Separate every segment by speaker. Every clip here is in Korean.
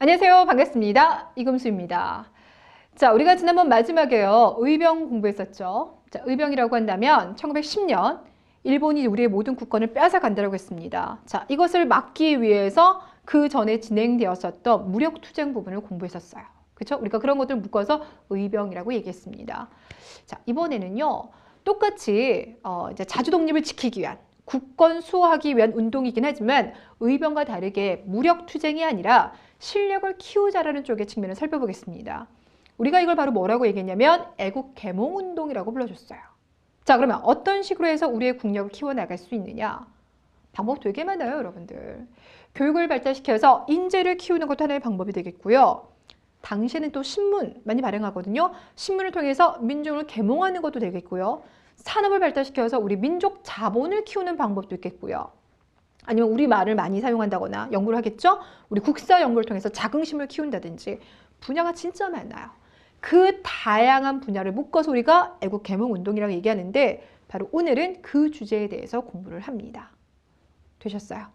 Speaker 1: 안녕하세요. 반갑습니다. 이금수입니다. 자, 우리가 지난번 마지막에요. 의병 공부했었죠. 자, 의병이라고 한다면 1910년 일본이 우리의 모든 국권을 빼앗아간다고 했습니다. 자, 이것을 막기 위해서 그 전에 진행되었었던 무력투쟁 부분을 공부했었어요. 그렇죠? 우리가 그런 것들을 묶어서 의병이라고 얘기했습니다. 자, 이번에는요. 똑같이 이제 자주 독립을 지키기 위한 국권 수호하기 위한 운동이긴 하지만 의병과 다르게 무력투쟁이 아니라 실력을 키우자라는 쪽의 측면을 살펴보겠습니다. 우리가 이걸 바로 뭐라고 얘기했냐면 애국계몽운동이라고 불러줬어요. 자, 그러면 어떤 식으로 해서 우리의 국력을 키워나갈 수 있느냐? 방법 되게 많아요, 여러분들. 교육을 발달시켜서 인재를 키우는 것도 하나의 방법이 되겠고요. 당시에는 또 신문 많이 발행하거든요. 신문을 통해서 민중을 계몽하는 것도 되겠고요. 산업을 발달시켜서 우리 민족 자본을 키우는 방법도 있겠고요. 아니면 우리말을 많이 사용한다거나 연구를 하겠죠? 우리 국사 연구를 통해서 자긍심을 키운다든지 분야가 진짜 많아요. 그 다양한 분야를 묶어서 우리가 애국계몽운동이라고 얘기하는데 바로 오늘은 그 주제에 대해서 공부를 합니다. 되셨어요?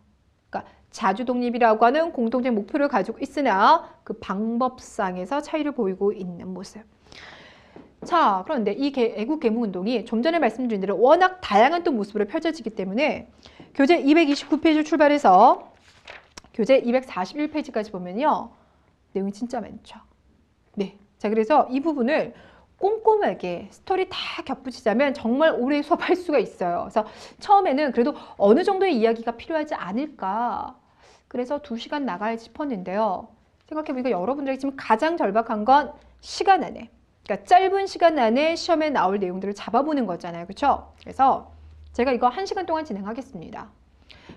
Speaker 1: 그러니까 자주독립이라고 하는 공통된 목표를 가지고 있으나 그 방법상에서 차이를 보이고 있는 모습. 자, 그런데 이 애국계몽운동이 좀 전에 말씀드린 대로 워낙 다양한 또 모습으로 펼쳐지기 때문에 교재 229페이지 출발해서 교재 241페이지까지 보면요. 내용이 진짜 많죠. 네. 자, 그래서 이 부분을 꼼꼼하게 스토리 다 겹붙이자면 정말 오래 수업할 수가 있어요. 그래서 처음에는 그래도 어느 정도의 이야기가 필요하지 않을까. 그래서 2시간 나가야 싶었는데요. 생각해보니까 여러분들에게 지금 가장 절박한 건 시간 안에. 그러니까 짧은 시간 안에 시험에 나올 내용들을 잡아보는 거잖아요. 그렇죠? 그래서 제가 이거 1시간 동안 진행하겠습니다.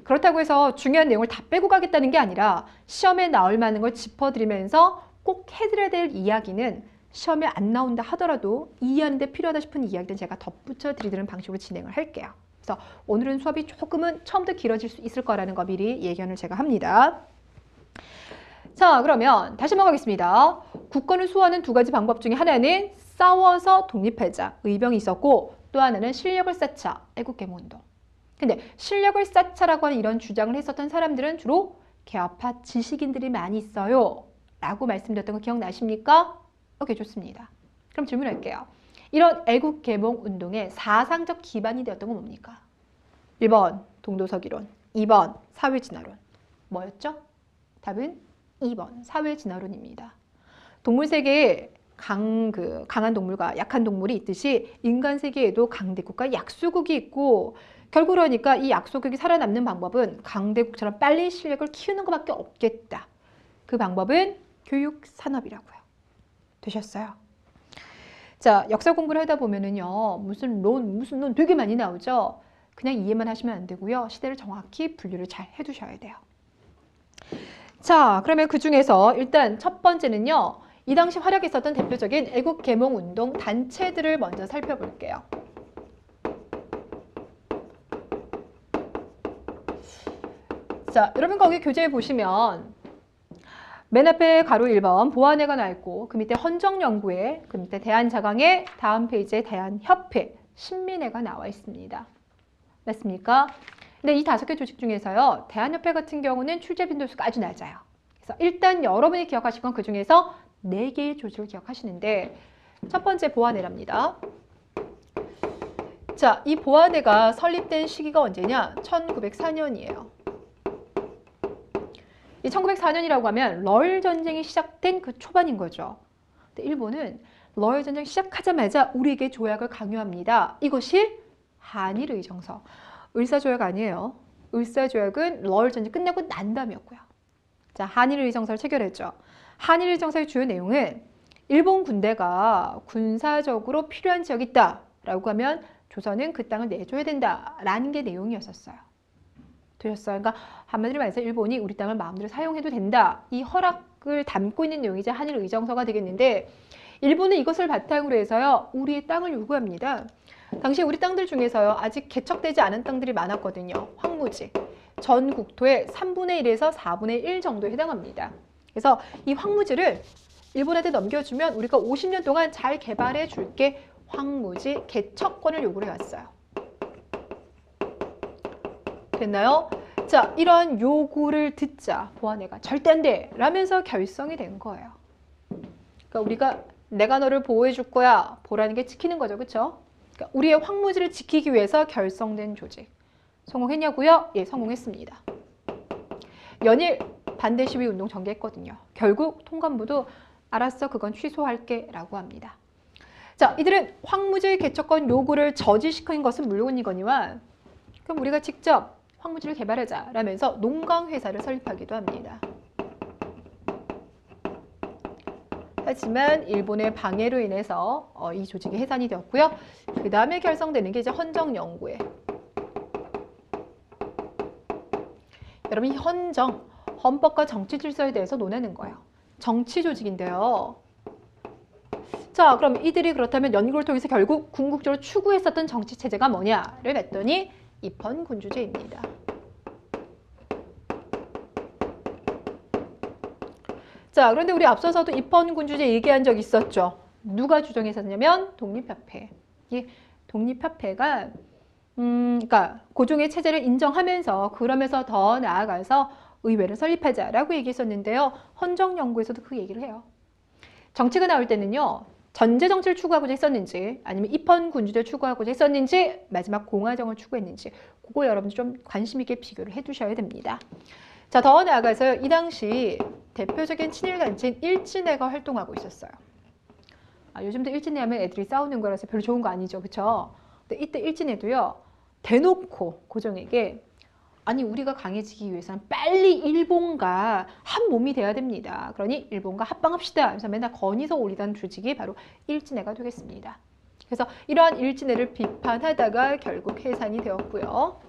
Speaker 1: 그렇다고 해서 중요한 내용을 다 빼고 가겠다는 게 아니라 시험에 나올 만한 걸 짚어드리면서 꼭 해드려야 될 이야기는 시험에 안 나온다 하더라도 이해하는 데 필요하다 싶은 이야기는 제가 덧붙여 드리는 방식으로 진행을 할게요. 그래서 오늘은 수업이 조금은 처음부터 길어질 수 있을 거라는 거 미리 예견을 제가 합니다. 자, 그러면 다시 한번 가겠습니다. 국권을 수호하는 두 가지 방법 중에 하나는 싸워서 독립하자, 의병이 있었고 또 하나는 실력을 쌓자, 애국계몽운동. 근데 실력을 쌓자라고 하는 이런 주장을 했었던 사람들은 주로 개화파 지식인들이 많이 있어요. 라고 말씀드렸던 거 기억나십니까? 오케이, 좋습니다. 그럼 질문할게요. 이런 애국계몽운동의 사상적 기반이 되었던 건 뭡니까? 1번 동도서기론, 2번 사회진화론. 뭐였죠? 답은 2번 사회진화론입니다. 동물 세계에 강한 동물과 약한 동물이 있듯이 인간 세계에도 강대국과 약소국이 있고 결국 그러니까 이 약소국이 살아남는 방법은 강대국처럼 빨리 실력을 키우는 것밖에 없겠다. 그 방법은 교육산업이라고요. 되셨어요? 자, 역사 공부를 하다 보면은요. 무슨 론 되게 많이 나오죠. 그냥 이해만 하시면 안 되고요. 시대를 정확히 분류를 잘 해두셔야 돼요. 자, 그러면 그 중에서 일단 첫 번째는요. 이 당시 활약했었던 대표적인 애국계몽운동 단체들을 먼저 살펴볼게요. 자, 여러분 거기 교재에 보시면 맨 앞에 가로 1번 보안회가 나와 있고 그 밑에 헌정연구회, 그 밑에 대한자강회, 다음 페이지에 대한협회, 신민회가 나와 있습니다. 맞습니까? 근데 이 5개 조직 중에서요. 대한협회 같은 경우는 출제 빈도수가 아주 낮아요. 그래서 일단 여러분이 기억하실 건 그중에서 4개의 조직을 기억하시는데 첫 번째 보안회랍니다. 자, 이 보안회가 설립된 시기가 언제냐? 1904년이에요. 이 1904년이라고 하면 러일 전쟁이 시작된 그 초반인 거죠. 근데 일본은 러일 전쟁 시작하자마자 우리에게 조약을 강요합니다. 이것이 한일의정서. 을사조약 아니에요. 을사조약은 러일 전쟁 끝나고 난 다음이었고요. 자, 한일의정서를 체결했죠. 한일의정서의 주요 내용은 일본 군대가 군사적으로 필요한 지역이 있다라고 하면 조선은 그 땅을 내줘야 된다라는 게 내용이었었어요. 되셨어요? 그러니까 한마디로 말해서 일본이 우리 땅을 마음대로 사용해도 된다. 이 허락을 담고 있는 내용이 이제 한일의정서가 되겠는데 일본은 이것을 바탕으로 해서요. 우리의 땅을 요구합니다. 당시 우리 땅들 중에서요. 아직 개척되지 않은 땅들이 많았거든요. 황무지. 전 국토의 3분의 1에서 4분의 1 정도에 해당합니다. 그래서 이 황무지를 일본한테 넘겨주면 우리가 50년 동안 잘 개발해 줄게 황무지 개척권을 요구를 해왔어요. 됐나요? 자, 이런 요구를 듣자 보아내가 절대 안 돼! 라면서 결성이 된 거예요. 그러니까 우리가 내가 너를 보호해 줄 거야. 보라는 게 지키는 거죠. 그렇죠? 그러니까 우리의 황무지를 지키기 위해서 결성된 조직. 성공했냐고요? 예, 성공했습니다. 연일 반대 시위 운동 전개했거든요. 결국 통감부도 알았어, 그건 취소할게 라고 합니다. 자, 이들은 황무지 개척권 요구를 저지시킨 것은 물론이거니와 그럼 우리가 직접 황무지를 개발하자 라면서 농광회사를 설립하기도 합니다. 하지만 일본의 방해로 인해서 이 조직이 해산이 되었고요. 그 다음에 결성되는 게 이제 헌정연구회. 여러분, 이 헌정, 헌법과 정치 질서에 대해서 논하는 거예요. 정치 조직인데요. 자, 그럼 이들이 그렇다면 연구를 통해서 결국 궁극적으로 추구했었던 정치 체제가 뭐냐를 봤더니 입헌군주제입니다. 자, 그런데 우리 앞서서도 입헌군주제 얘기한 적 있었죠. 누가 주장했었냐면 독립협회. 이 독립협회가 그러니까 고종의 체제를 인정하면서 그러면서 더 나아가서 의회를 설립하자라고 얘기했었는데요. 헌정연구에서도 그 얘기를 해요. 정치가 나올 때는요. 전제 정치를 추구하고자 했었는지 아니면 입헌군주제를 추구하고자 했었는지 마지막 공화정을 추구했는지 그거 여러분들 좀 관심 있게 비교를 해두셔야 됩니다. 자, 더 나아가서 이 당시 대표적인 친일단체인 일진회가 활동하고 있었어요. 요즘도 일진회 하면 애들이 싸우는 거라서 별로 좋은 거 아니죠. 그렇죠? 근데 이때 일진회도요. 대놓고 고종에게 아니 우리가 강해지기 위해서는 빨리 일본과 한 몸이 돼야 됩니다. 그러니 일본과 합방합시다. 그래서 맨날 건의서 올리던 조직이 바로 일진회가 되겠습니다. 그래서 이러한 일진회를 비판하다가 결국 해산이 되었고요.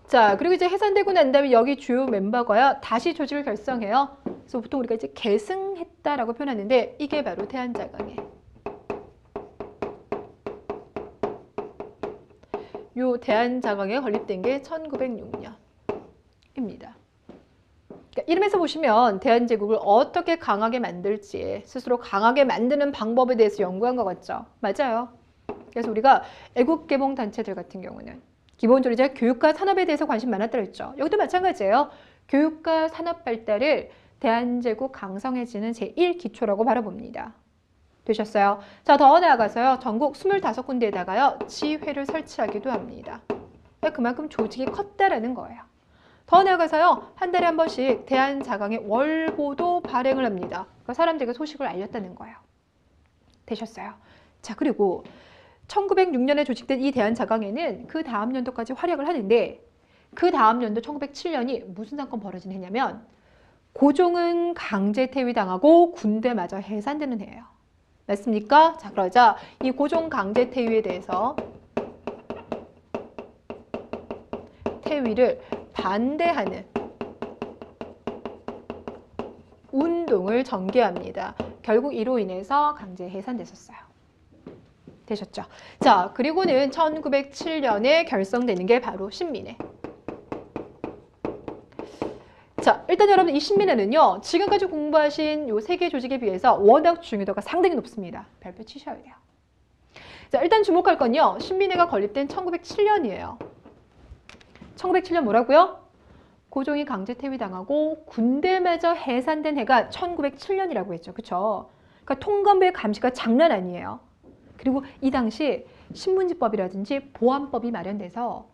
Speaker 1: 자, 그리고 이제 해산되고 난 다음에 여기 주요 멤버가요. 다시 조직을 결성해요. 그래서 보통 우리가 이제 계승했다라고 표현하는데 이게 바로 대한자강회. 요 대한자강회가 건립된 게 1906년입니다. 그러니까 이름에서 보시면 대한제국을 어떻게 강하게 만들지 스스로 강하게 만드는 방법에 대해서 연구한 것 같죠? 맞아요. 그래서 우리가 애국개봉단체들 같은 경우는 기본적으로 이제 교육과 산업에 대해서 관심 많았다고 했죠. 여기도 마찬가지예요. 교육과 산업 발달을 대한제국 강성해지는 제1기초라고 바라봅니다. 되셨어요? 자, 더 나아가서요. 전국 25군데에다가요. 지회를 설치하기도 합니다. 그만큼 조직이 컸다라는 거예요. 더 나아가서요. 한 달에 한 번씩 대한자강회 월보도 발행을 합니다. 그러니까 사람들에게 소식을 알렸다는 거예요. 되셨어요? 자, 그리고 1906년에 조직된 이 대한자강회는 그 다음 연도까지 활약을 하는데 그 다음 연도 1907년이 무슨 사건 벌어진 해냐면 고종은 강제 퇴위당하고 군대마저 해산되는 해예요. 맞습니까? 자, 그러자 이 고종 강제 퇴위에 대해서 퇴위를 반대하는 운동을 전개합니다. 결국 이로 인해서 강제 해산됐었어요. 되셨죠? 자, 그리고는 1907년에 결성되는 게 바로 신민회. 자, 일단 여러분 이 신민회는요. 지금까지 공부하신 요 세 개 조직에 비해서 워낙 중요도가 상당히 높습니다. 별표 치셔야 돼요. 자, 일단 주목할 건요. 신민회가 건립된 1907년이에요. 1907년 뭐라고요? 고종이 강제 퇴위당하고 군대마저 해산된 해가 1907년이라고 했죠. 그렇죠? 그러니까 통감부의 감시가 장난 아니에요. 그리고 이 당시 신문지법이라든지 보안법이 마련돼서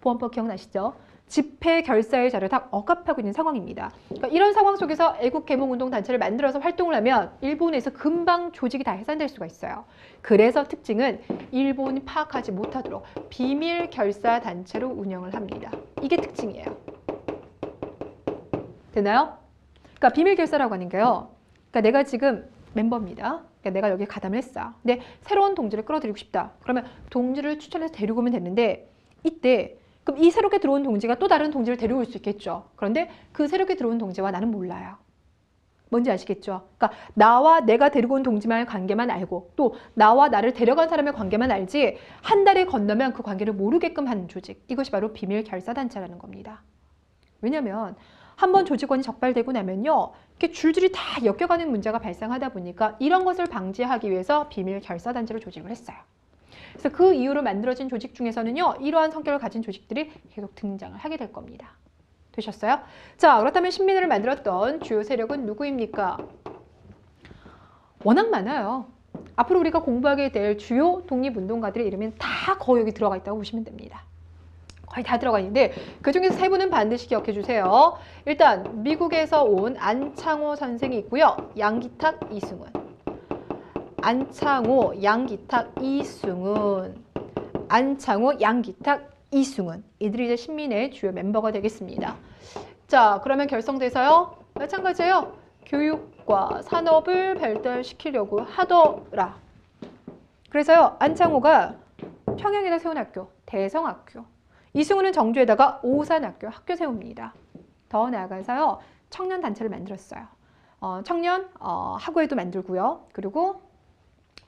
Speaker 1: 보안법 기억나시죠? 집회 결사의 자료를 다 억압하고 있는 상황입니다. 그러니까 이런 상황 속에서 애국개몽운동단체를 만들어서 활동을 하면 일본에서 금방 조직이 다 해산될 수가 있어요. 그래서 특징은 일본이 파악하지 못하도록 비밀 결사 단체로 운영을 합니다. 이게 특징이에요. 되나요? 그러니까 비밀 결사라고 하는 게요. 그러니까 내가 지금 멤버입니다. 그러니까 내가 여기 가담을 했어. 근데 새로운 동지를 끌어들이고 싶다. 그러면 동지를 추천해서 데리고 오면 되는데 이때 그럼 이 새롭게 들어온 동지가 또 다른 동지를 데리고 올 수 있겠죠. 그런데 그 새롭게 들어온 동지와 나는 몰라요. 뭔지 아시겠죠? 그러니까 나와 내가 데리고 온 동지만의 관계만 알고 또 나와 나를 데려간 사람의 관계만 알지 한 달이 건너면 그 관계를 모르게끔 하는 조직. 이것이 바로 비밀 결사단체라는 겁니다. 왜냐하면 한번 조직원이 적발되고 나면요. 이렇게 줄줄이 다 엮여가는 문제가 발생하다 보니까 이런 것을 방지하기 위해서 비밀 결사단체를 조직을 했어요. 그래서 그 이후로 만들어진 조직 중에서는요, 이러한 성격을 가진 조직들이 계속 등장을 하게 될 겁니다. 되셨어요? 자, 그렇다면 신민회를 만들었던 주요 세력은 누구입니까? 워낙 많아요. 앞으로 우리가 공부하게 될 주요 독립운동가들의 이름은 다 거의 여기 들어가 있다고 보시면 됩니다. 거의 다 들어가 있는데 그중에서 세 분은 반드시 기억해 주세요. 일단 미국에서 온 안창호 선생이 있고요. 양기탁, 이승훈. 안창호, 양기탁, 이승훈. 안창호, 양기탁, 이승훈. 이들이 이제 신민의 주요 멤버가 되겠습니다. 자, 그러면 결성돼서요. 마찬가지예요. 교육과 산업을 발달시키려고 하더라. 그래서요. 안창호가 평양에다 세운 학교, 대성학교. 이승훈은 정주에다가 오산학교, 학교 세웁니다. 더 나아가서요. 청년 단체를 만들었어요. 청년 학우회도 만들고요. 그리고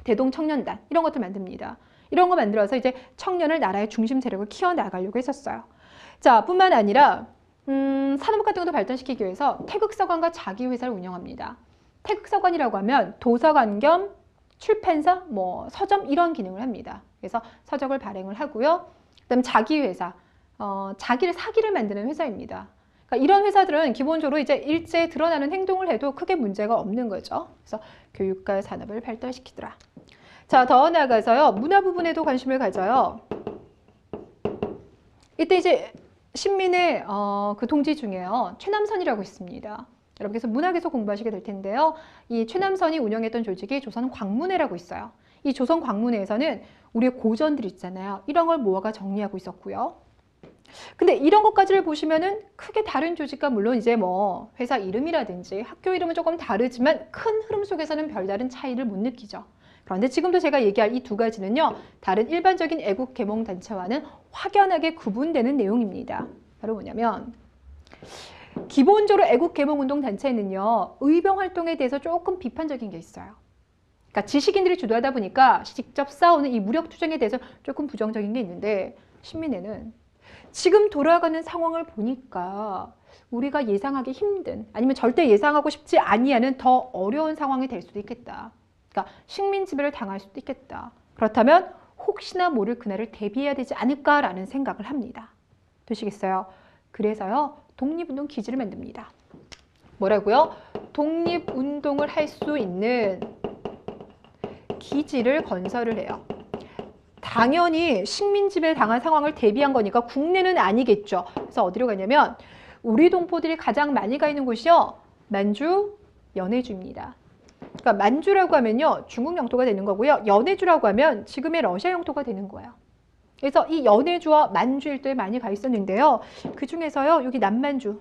Speaker 1: 대동청년단 이런 것들 만듭니다. 이런 거 만들어서 이제 청년을 나라의 중심 세력을 키워나가려고 했었어요. 자, 뿐만 아니라 산업 같은 것도 발전시키기 위해서 태극서관과 자기회사를 운영합니다. 태극서관이라고 하면 도서관 겸 출판사, 서점 이런 기능을 합니다. 그래서 서적을 발행을 하고요. 그다음 자기회사, 자기를 사기를 만드는 회사입니다. 그러니까 이런 회사들은 기본적으로 이제 일제에 드러나는 행동을 해도 크게 문제가 없는 거죠. 그래서 교육과 산업을 발달시키더라. 자, 더 나아가서요. 문화 부분에도 관심을 가져요. 이때 이제 신민의 그 동지 중에요. 최남선이라고 있습니다. 여러분께서 문학에서 공부하시게 될 텐데요. 이 최남선이 운영했던 조직이 조선광문회라고 있어요. 이 조선광문회에서는 우리의 고전들 있잖아요. 이런 걸 모아가 정리하고 있었고요. 근데 이런 것까지를 보시면은 크게 다른 조직과 물론 이제 회사 이름이라든지 학교 이름은 조금 다르지만 큰 흐름 속에서는 별다른 차이를 못 느끼죠. 그런데 지금도 제가 얘기할 이 두 가지는요. 다른 일반적인 애국 계몽 단체와는 확연하게 구분되는 내용입니다. 바로 뭐냐면 기본적으로 애국 계몽 운동 단체는요. 의병 활동에 대해서 조금 비판적인 게 있어요. 그러니까 지식인들이 주도하다 보니까 직접 싸우는 이 무력 투쟁에 대해서 조금 부정적인 게 있는데 신민회는 지금 돌아가는 상황을 보니까 우리가 예상하기 힘든 아니면 절대 예상하고 싶지 아니하는 더 어려운 상황이 될 수도 있겠다. 그러니까 식민 지배를 당할 수도 있겠다. 그렇다면 혹시나 모를 그날을 대비해야 되지 않을까라는 생각을 합니다. 되시겠어요? 그래서요. 독립운동 기지를 만듭니다. 뭐라고요? 독립운동을 할 수 있는 기지를 건설을 해요. 당연히 식민 지배를 당한 상황을 대비한 거니까 국내는 아니겠죠. 그래서 어디로 가냐면 우리 동포들이 가장 많이 가 있는 곳이요. 만주, 연해주입니다. 그러니까 만주라고 하면요. 중국 영토가 되는 거고요. 연해주라고 하면 지금의 러시아 영토가 되는 거예요. 그래서 이 연해주와 만주 일대에 많이 가 있었는데요. 그 중에서요. 여기 남만주.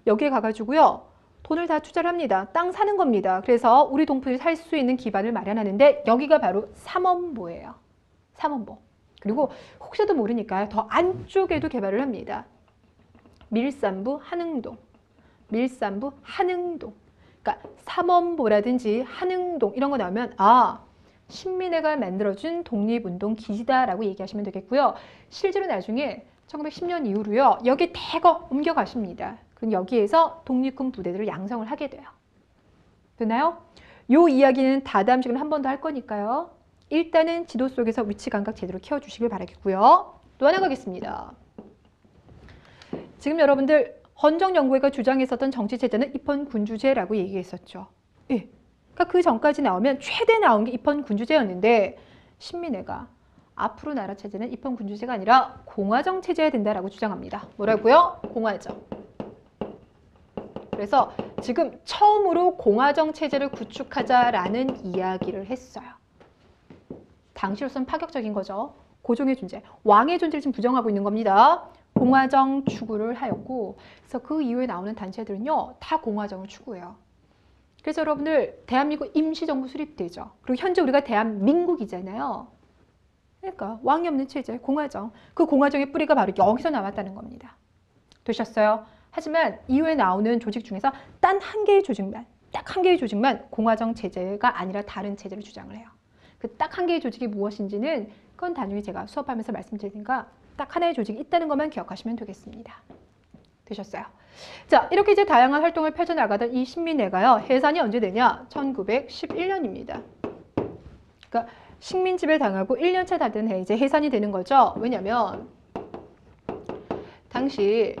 Speaker 1: 여기에 가가지고요. 돈을 다 투자를 합니다. 땅 사는 겁니다. 그래서 우리 동포들이 살 수 있는 기반을 마련하는데 여기가 바로 삼원보예요. 삼원보. 그리고 혹시라도 모르니까 더 안쪽에도 개발을 합니다. 밀산부 한흥동. 밀산부 한흥동. 그러니까 삼원보라든지 한흥동 이런 거 나오면 신민회가 만들어준 독립운동 기지다라고 얘기하시면 되겠고요. 실제로 나중에 1910년 이후로요. 여기 대거 옮겨가십니다. 그럼 여기에서 독립군 부대들을 양성을 하게 돼요. 되나요? 요 이야기는 다다음 시간에 한 번 더 할 거니까요. 일단은 지도 속에서 위치 감각 제대로 키워주시길 바라겠고요. 또 하나 가겠습니다. 지금 여러분들 헌정연구회가 주장했었던 정치체제는 입헌군주제라고 얘기했었죠. 예. 그러니까 그 전까지 나오면 최대 나온 게 입헌군주제였는데 신민회가 앞으로 나라 체제는 입헌군주제가 아니라 공화정 체제여야 된다라고 주장합니다. 뭐라고요? 공화정. 그래서 지금 처음으로 공화정 체제를 구축하자라는 이야기를 했어요. 당시로서는 파격적인 거죠. 고종의 존재, 왕의 존재를 지금 부정하고 있는 겁니다. 공화정 추구를 하였고 그래서 그 이후에 나오는 단체들은요. 다 공화정을 추구해요. 그래서 여러분들 대한민국 임시정부 수립되죠. 그리고 현재 우리가 대한민국이잖아요. 그러니까 왕이 없는 체제, 공화정. 그 공화정의 뿌리가 바로 여기서 나왔다는 겁니다. 되셨어요? 하지만 이후에 나오는 조직 중에서 단 한 개의 조직만, 딱 한 개의 조직만 공화정 체제가 아니라 다른 체제를 주장을 해요. 그 딱 한 개의 조직이 무엇인지는 그건 나중에 제가 수업하면서 말씀드릴 테니까 딱 하나의 조직이 있다는 것만 기억하시면 되겠습니다. 되셨어요? 자, 이렇게 이제 다양한 활동을 펼쳐나가던 이 신민회가요. 해산이 언제 되냐? 1911년입니다. 그러니까 식민지배 당하고 1년차 다 된 해 이제 해산이 되는 거죠. 왜냐면 당시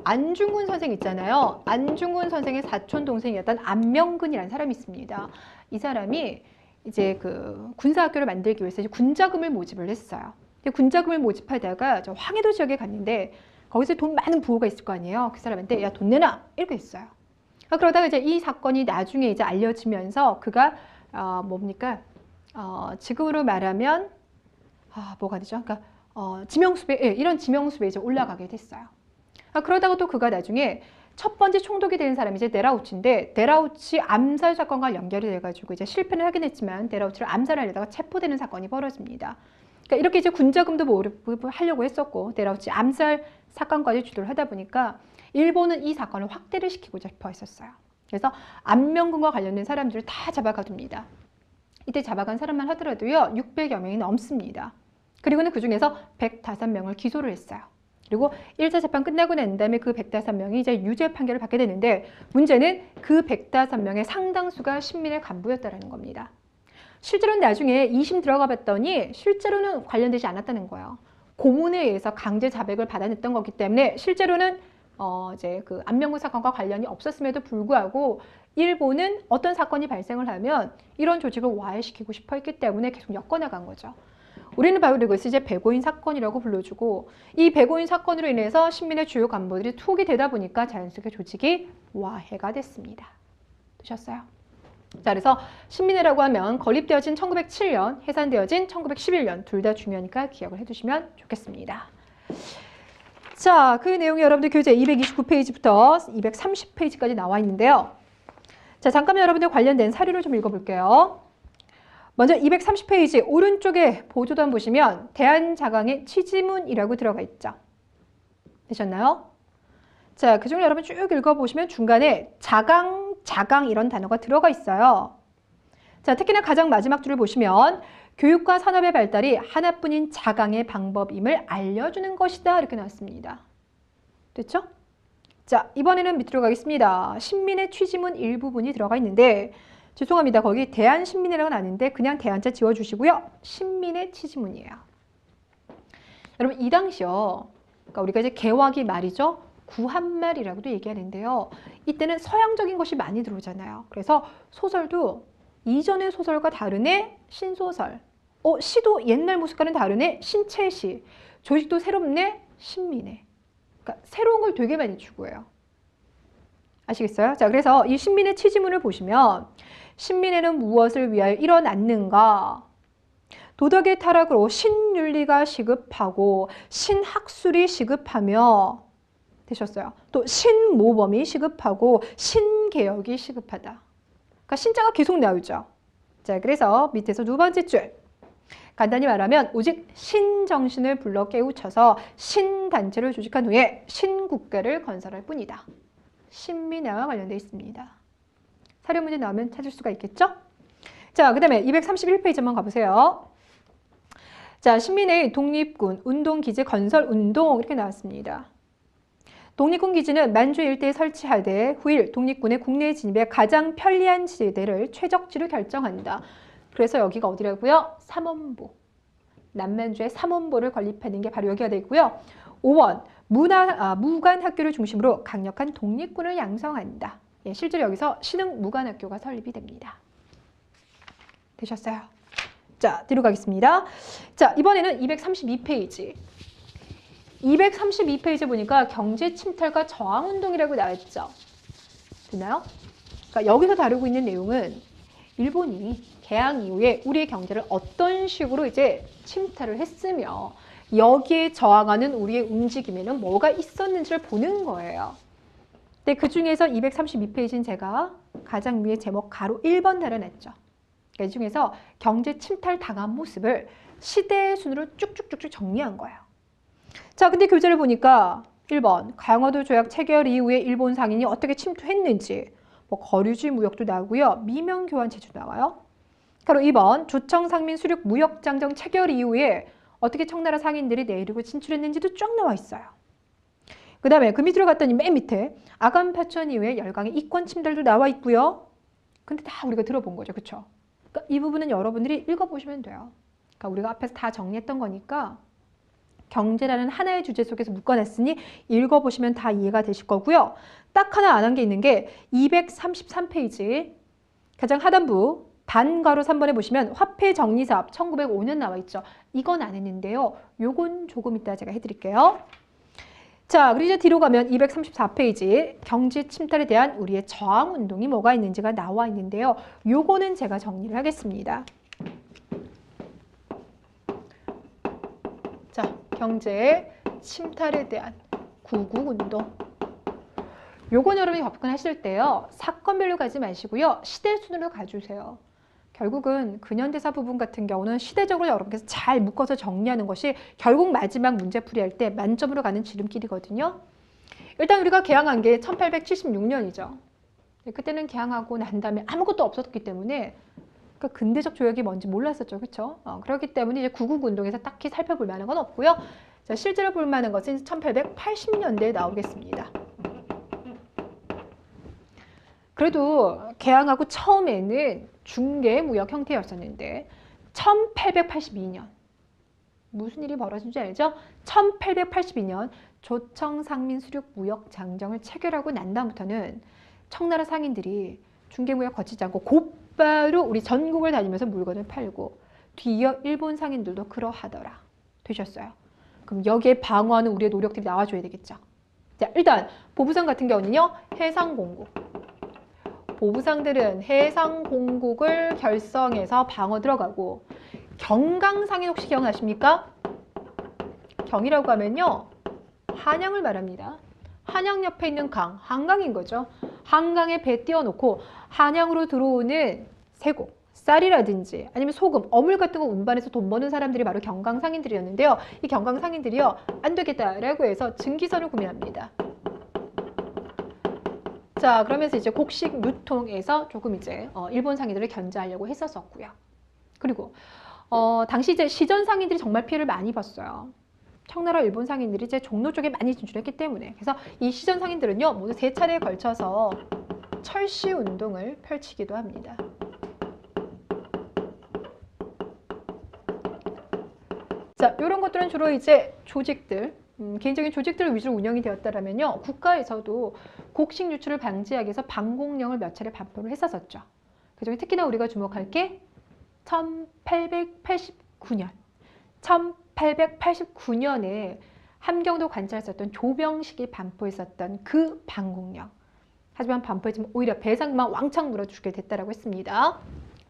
Speaker 1: 안중근 선생 있잖아요. 안중근 선생의 사촌 동생이었던 안명근이라는 사람이 있습니다. 이 사람이 이제 그 군사학교를 만들기 위해서 이제 군자금을 모집을 했어요. 군자금을 모집하다가 저 황해도 지역에 갔는데 거기서 돈 많은 부호가 있을 거 아니에요. 그 사람한테 야, 돈 내놔 이렇게 했어요. 그러다가 이제 이 사건이 나중에 이제 알려지면서 그가 뭡니까? 지금으로 말하면 뭐가 되죠? 그러니까 지명수배, 예, 이런 지명수배에 이제 올라가게 됐어요. 그러다가 또 그가 나중에 첫 번째 총독이 된 사람이 이제 데라우치인데 데라우치 암살 사건과 연결이 돼가지고 이제 실패는 하긴 했지만 데라우치를 암살하려다가 체포되는 사건이 벌어집니다. 그러니까 이렇게 이제 군자금도 하려고 했었고 데라우치 암살 사건까지 주도를 하다 보니까 일본은 이 사건을 확대를 시키고 싶어 했었어요. 그래서 안명근과 관련된 사람들을 다 잡아가둡니다. 이때 잡아간 사람만 하더라도요 600여 명이 넘습니다. 그리고는 그 중에서 105명을 기소를 했어요. 그리고 1차 재판 끝나고 난 다음에 그 105명이 이제 유죄 판결을 받게 되는데 문제는 그 105명의 상당수가 신민의 간부였다는 겁니다. 실제로는 나중에 2심 들어가 봤더니 실제로는 관련되지 않았다는 거예요. 고문에 의해서 강제 자백을 받아냈던 거기 때문에 실제로는 이제 그 안명근 사건과 관련이 없었음에도 불구하고 일본은 어떤 사건이 발생을 하면 이런 조직을 와해시키고 싶어 했기 때문에 계속 엮어나간 거죠. 우리는 바로 이것을 이제 백오인 사건이라고 불러주고 이 백오인 사건으로 인해서 신민의 주요 간부들이 투옥이 되다 보니까 자연스럽게 조직이 와해가 됐습니다. 되셨어요? 자, 그래서 신민회라고 하면 건립되어진 1907년, 해산되어진 1911년 둘 다 중요하니까 기억을 해두시면 좋겠습니다. 자, 그 내용이 여러분들 교재 229페이지부터 230페이지까지 나와 있는데요. 자, 잠깐 여러분들 관련된 사료를 좀 읽어볼게요. 먼저 230페이지 오른쪽에 보조단 보시면 대한자강의 취지문이라고 들어가 있죠. 되셨나요? 자, 그중에 여러분 쭉 읽어보시면 중간에 자강 이런 단어가 들어가 있어요. 자, 특히나 가장 마지막 줄을 보시면 교육과 산업의 발달이 하나뿐인 자강의 방법임을 알려주는 것이다 이렇게 나왔습니다. 됐죠? 자, 이번에는 밑으로 가겠습니다. 신민의 취지문 일부분이 들어가 있는데 죄송합니다. 거기 대한신민이라고는 아닌데 그냥 대한자 지워주시고요. 신민의 취지문이에요. 여러분 이 당시요. 그러니까 우리가 이제 개화기 말이죠. 구한말이라고도 얘기하는데요. 이때는 서양적인 것이 많이 들어오잖아요. 그래서 소설도 이전의 소설과 다르네 신소설. 시도 옛날 모습과는 다르네 신체시. 조직도 새롭네 신민회. 그러니까 새로운 걸 되게 많이 추구해요. 아시겠어요? 자, 그래서 이 신민의 취지문을 보시면 신민회는 무엇을 위하여 일어났는가? 도덕의 타락으로 신윤리가 시급하고 신학술이 시급하며 되셨어요. 또 신모범이 시급하고 신개혁이 시급하다. 그러니까 신자가 계속 나오죠. 자, 그래서 밑에서 두 번째 줄. 간단히 말하면 오직 신정신을 불러 깨우쳐서 신단체를 조직한 후에 신국가를 건설할 뿐이다. 신민회와 관련되어 있습니다. 사료 문제 나오면 찾을 수가 있겠죠? 자, 그 다음에 231페이지 한번 가보세요. 자, 신민회의 독립군, 운동기지 건설 운동 이렇게 나왔습니다. 독립군 기지는 만주 일대에 설치하되 후일 독립군의 국내 진입에 가장 편리한 지대를 최적지로 결정한다. 그래서 여기가 어디라고요? 삼원보. 남만주의 삼원보를 건립하는 게 바로 여기가 되고요. 5원, 무관학교를 중심으로 강력한 독립군을 양성한다. 예, 실제로 여기서 신흥 무관학교가 설립이 됩니다. 되셨어요? 자, 뒤로 가겠습니다. 자, 이번에는 232페이지. 232페이지 보니까 경제 침탈과 저항운동이라고 나왔죠. 됐나요? 그러니까 여기서 다루고 있는 내용은 일본이 개항 이후에 우리의 경제를 어떤 식으로 이제 침탈을 했으며 여기에 저항하는 우리의 움직임에는 뭐가 있었는지를 보는 거예요. 근데 그 중에서 232페이지는 제가 가장 위에 제목 가로 1번 달아놨죠. 그러니까 이 중에서 경제 침탈 당한 모습을 시대의 순으로 쭉쭉쭉쭉 정리한 거예요. 자, 근데 교재를 보니까 1번 강화도 조약 체결 이후에 일본 상인이 어떻게 침투했는지 뭐 거류지 무역도 나오고요. 미명 교환 체제도 나와요. 바로 2번 조청 상민 수륙 무역 장정 체결 이후에 어떻게 청나라 상인들이 내리고 진출했는지도 쭉 나와 있어요. 그 다음에 그 밑으로 갔더니 맨 밑에 아간 파천 이후에 열강의 이권 침탈도 나와 있고요. 근데 다 우리가 들어본 거죠. 그렇죠? 그러니까 이 부분은 여러분들이 읽어보시면 돼요. 그러니까 우리가 앞에서 다 정리했던 거니까 경제라는 하나의 주제 속에서 묶어냈으니 읽어보시면 다 이해가 되실 거고요. 딱 하나 안 한 게 있는 게 233페이지 가장 하단부 반가로 3번에 보시면 화폐 정리사업 1905년 나와 있죠. 이건 안 했는데요. 요건 조금 이따 제가 해드릴게요. 자, 그리고 이제 뒤로 가면 234페이지 경제 침탈에 대한 우리의 저항 운동이 뭐가 있는지가 나와 있는데요. 요거는 제가 정리를 하겠습니다. 자, 경제 침탈에 대한 구국운동. 요건 여러분이 접근하실 때요. 사건별로 가지 마시고요. 시대 순으로 가주세요. 결국은 근현대사 부분 같은 경우는 시대적으로 여러분께서 잘 묶어서 정리하는 것이 결국 마지막 문제풀이할 때 만점으로 가는 지름길이거든요. 일단 우리가 개항한 게 1876년이죠. 그때는 개항하고 난 다음에 아무것도 없었기 때문에 그러니까 근대적 조약이 뭔지 몰랐었죠. 그렇죠? 그렇기 때문에 이제 구국운동에서 딱히 살펴볼 만한 건 없고요. 자, 실제로 볼 만한 것은 1880년대에 나오겠습니다. 그래도 개항하고 처음에는 중개무역 형태였었는데 1882년 무슨 일이 벌어진지 알죠? 1882년 조청상민수륙무역장정을 체결하고 난 다음부터는 청나라 상인들이 중개무역 거치지 않고 곧바로 우리 전국을 다니면서 물건을 팔고 뒤이어 일본 상인들도 그러하더라 되셨어요. 그럼 여기에 방어하는 우리의 노력들이 나와줘야 되겠죠. 자, 일단 보부상 같은 경우는요. 해상공국. 보부상들은 해상공국을 결성해서 방어 들어가고 경강상인 혹시 기억나십니까? 경이라고 하면요. 한양을 말합니다. 한양 옆에 있는 강, 한강인 거죠. 한강에 배 띄워놓고 한양으로 들어오는 세곡, 쌀이라든지 아니면 소금, 어물 같은 거 운반해서 돈 버는 사람들이 바로 경강상인들이었는데요. 이 경강상인들이요. 안 되겠다라고 해서 증기선을 구매합니다. 자, 그러면서 이제 곡식 유통에서 조금 이제 일본 상인들을 견제하려고 했었고요. 그리고 당시 이제 시전 상인들이 정말 피해를 많이 봤어요. 청나라 일본 상인들이 이제 종로 쪽에 많이 진출했기 때문에 그래서 이 시전 상인들은요 모두 3차례에 걸쳐서 철시 운동을 펼치기도 합니다. 자, 이런 것들은 주로 이제 조직들. 개인적인 조직들 위주로 운영이 되었다면요. 국가에서도 곡식 유출을 방지하기 위해서 방공령을 몇 차례 발표를 했었죠. 그중에 특히나 우리가 주목할 게 1889년. 1889년에 함경도 관찰에 썼던 조병식이 반포했었던 그 방공령. 하지만 반포했지만 오히려 배상만 왕창 물어주게 됐다라고 했습니다.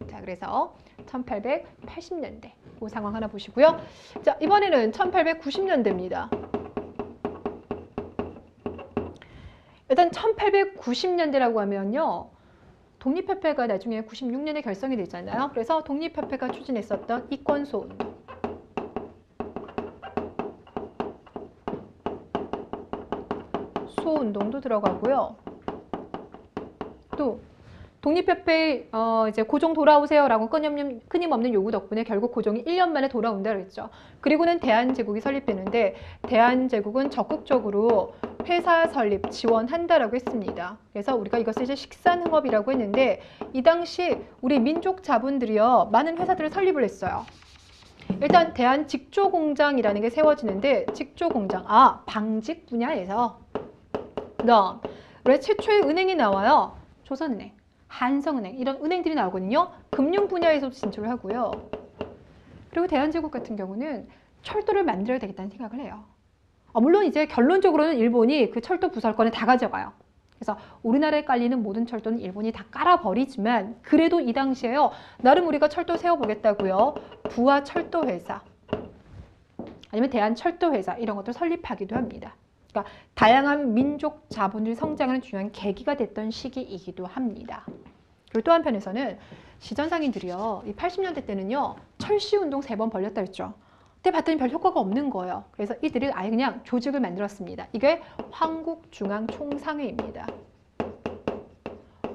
Speaker 1: 자, 그래서 1880년대 그 상황 하나 보시고요. 자, 이번에는 1890년대입니다. 일단 1890년대라고 하면요. 독립협회가 나중에 96년에 결성이 되잖아요. 그래서 독립협회가 추진했었던 이권소 운동. 소운동도 들어가고요. 또 독립협회 이제 고종 돌아오세요라고 끊임없는 요구 덕분에 결국 고종이 1년 만에 돌아온다 그랬죠. 그리고는 대한제국이 설립되는데 대한제국은 적극적으로 회사 설립 지원한다라고 했습니다. 그래서 우리가 이것을 이제 식산흥업이라고 했는데 이 당시 우리 민족 자본들이요 많은 회사들을 설립을 했어요. 일단 대한직조공장이라는 게 세워지는데 직조공장, 방직 분야에서 그다음 왜 최초의 은행이 나와요? 조선은행, 한성은행 이런 은행들이 나오거든요. 금융 분야에서도 진출을 하고요. 그리고 대한제국 같은 경우는 철도를 만들어야 되겠다는 생각을 해요. 물론 이제 결론적으로는 일본이 그 철도 부설권을 다 가져가요. 그래서 우리나라에 깔리는 모든 철도는 일본이 다 깔아버리지만 그래도 이 당시에요. 나름 우리가 철도 세워보겠다고요. 부하철도회사 아니면 대한철도회사 이런 것들 설립하기도 합니다. 그러니까 다양한 민족 자본들이 성장하는 중요한 계기가 됐던 시기이기도 합니다. 그리고 또 한편에서는 시전상인들이요. 이 80년대 때는요. 철시운동 3번 벌렸다 했죠. 그때 봤더니 별 효과가 없는 거예요. 그래서 이들이 아예 그냥 조직을 만들었습니다. 이게 황국중앙총상회입니다.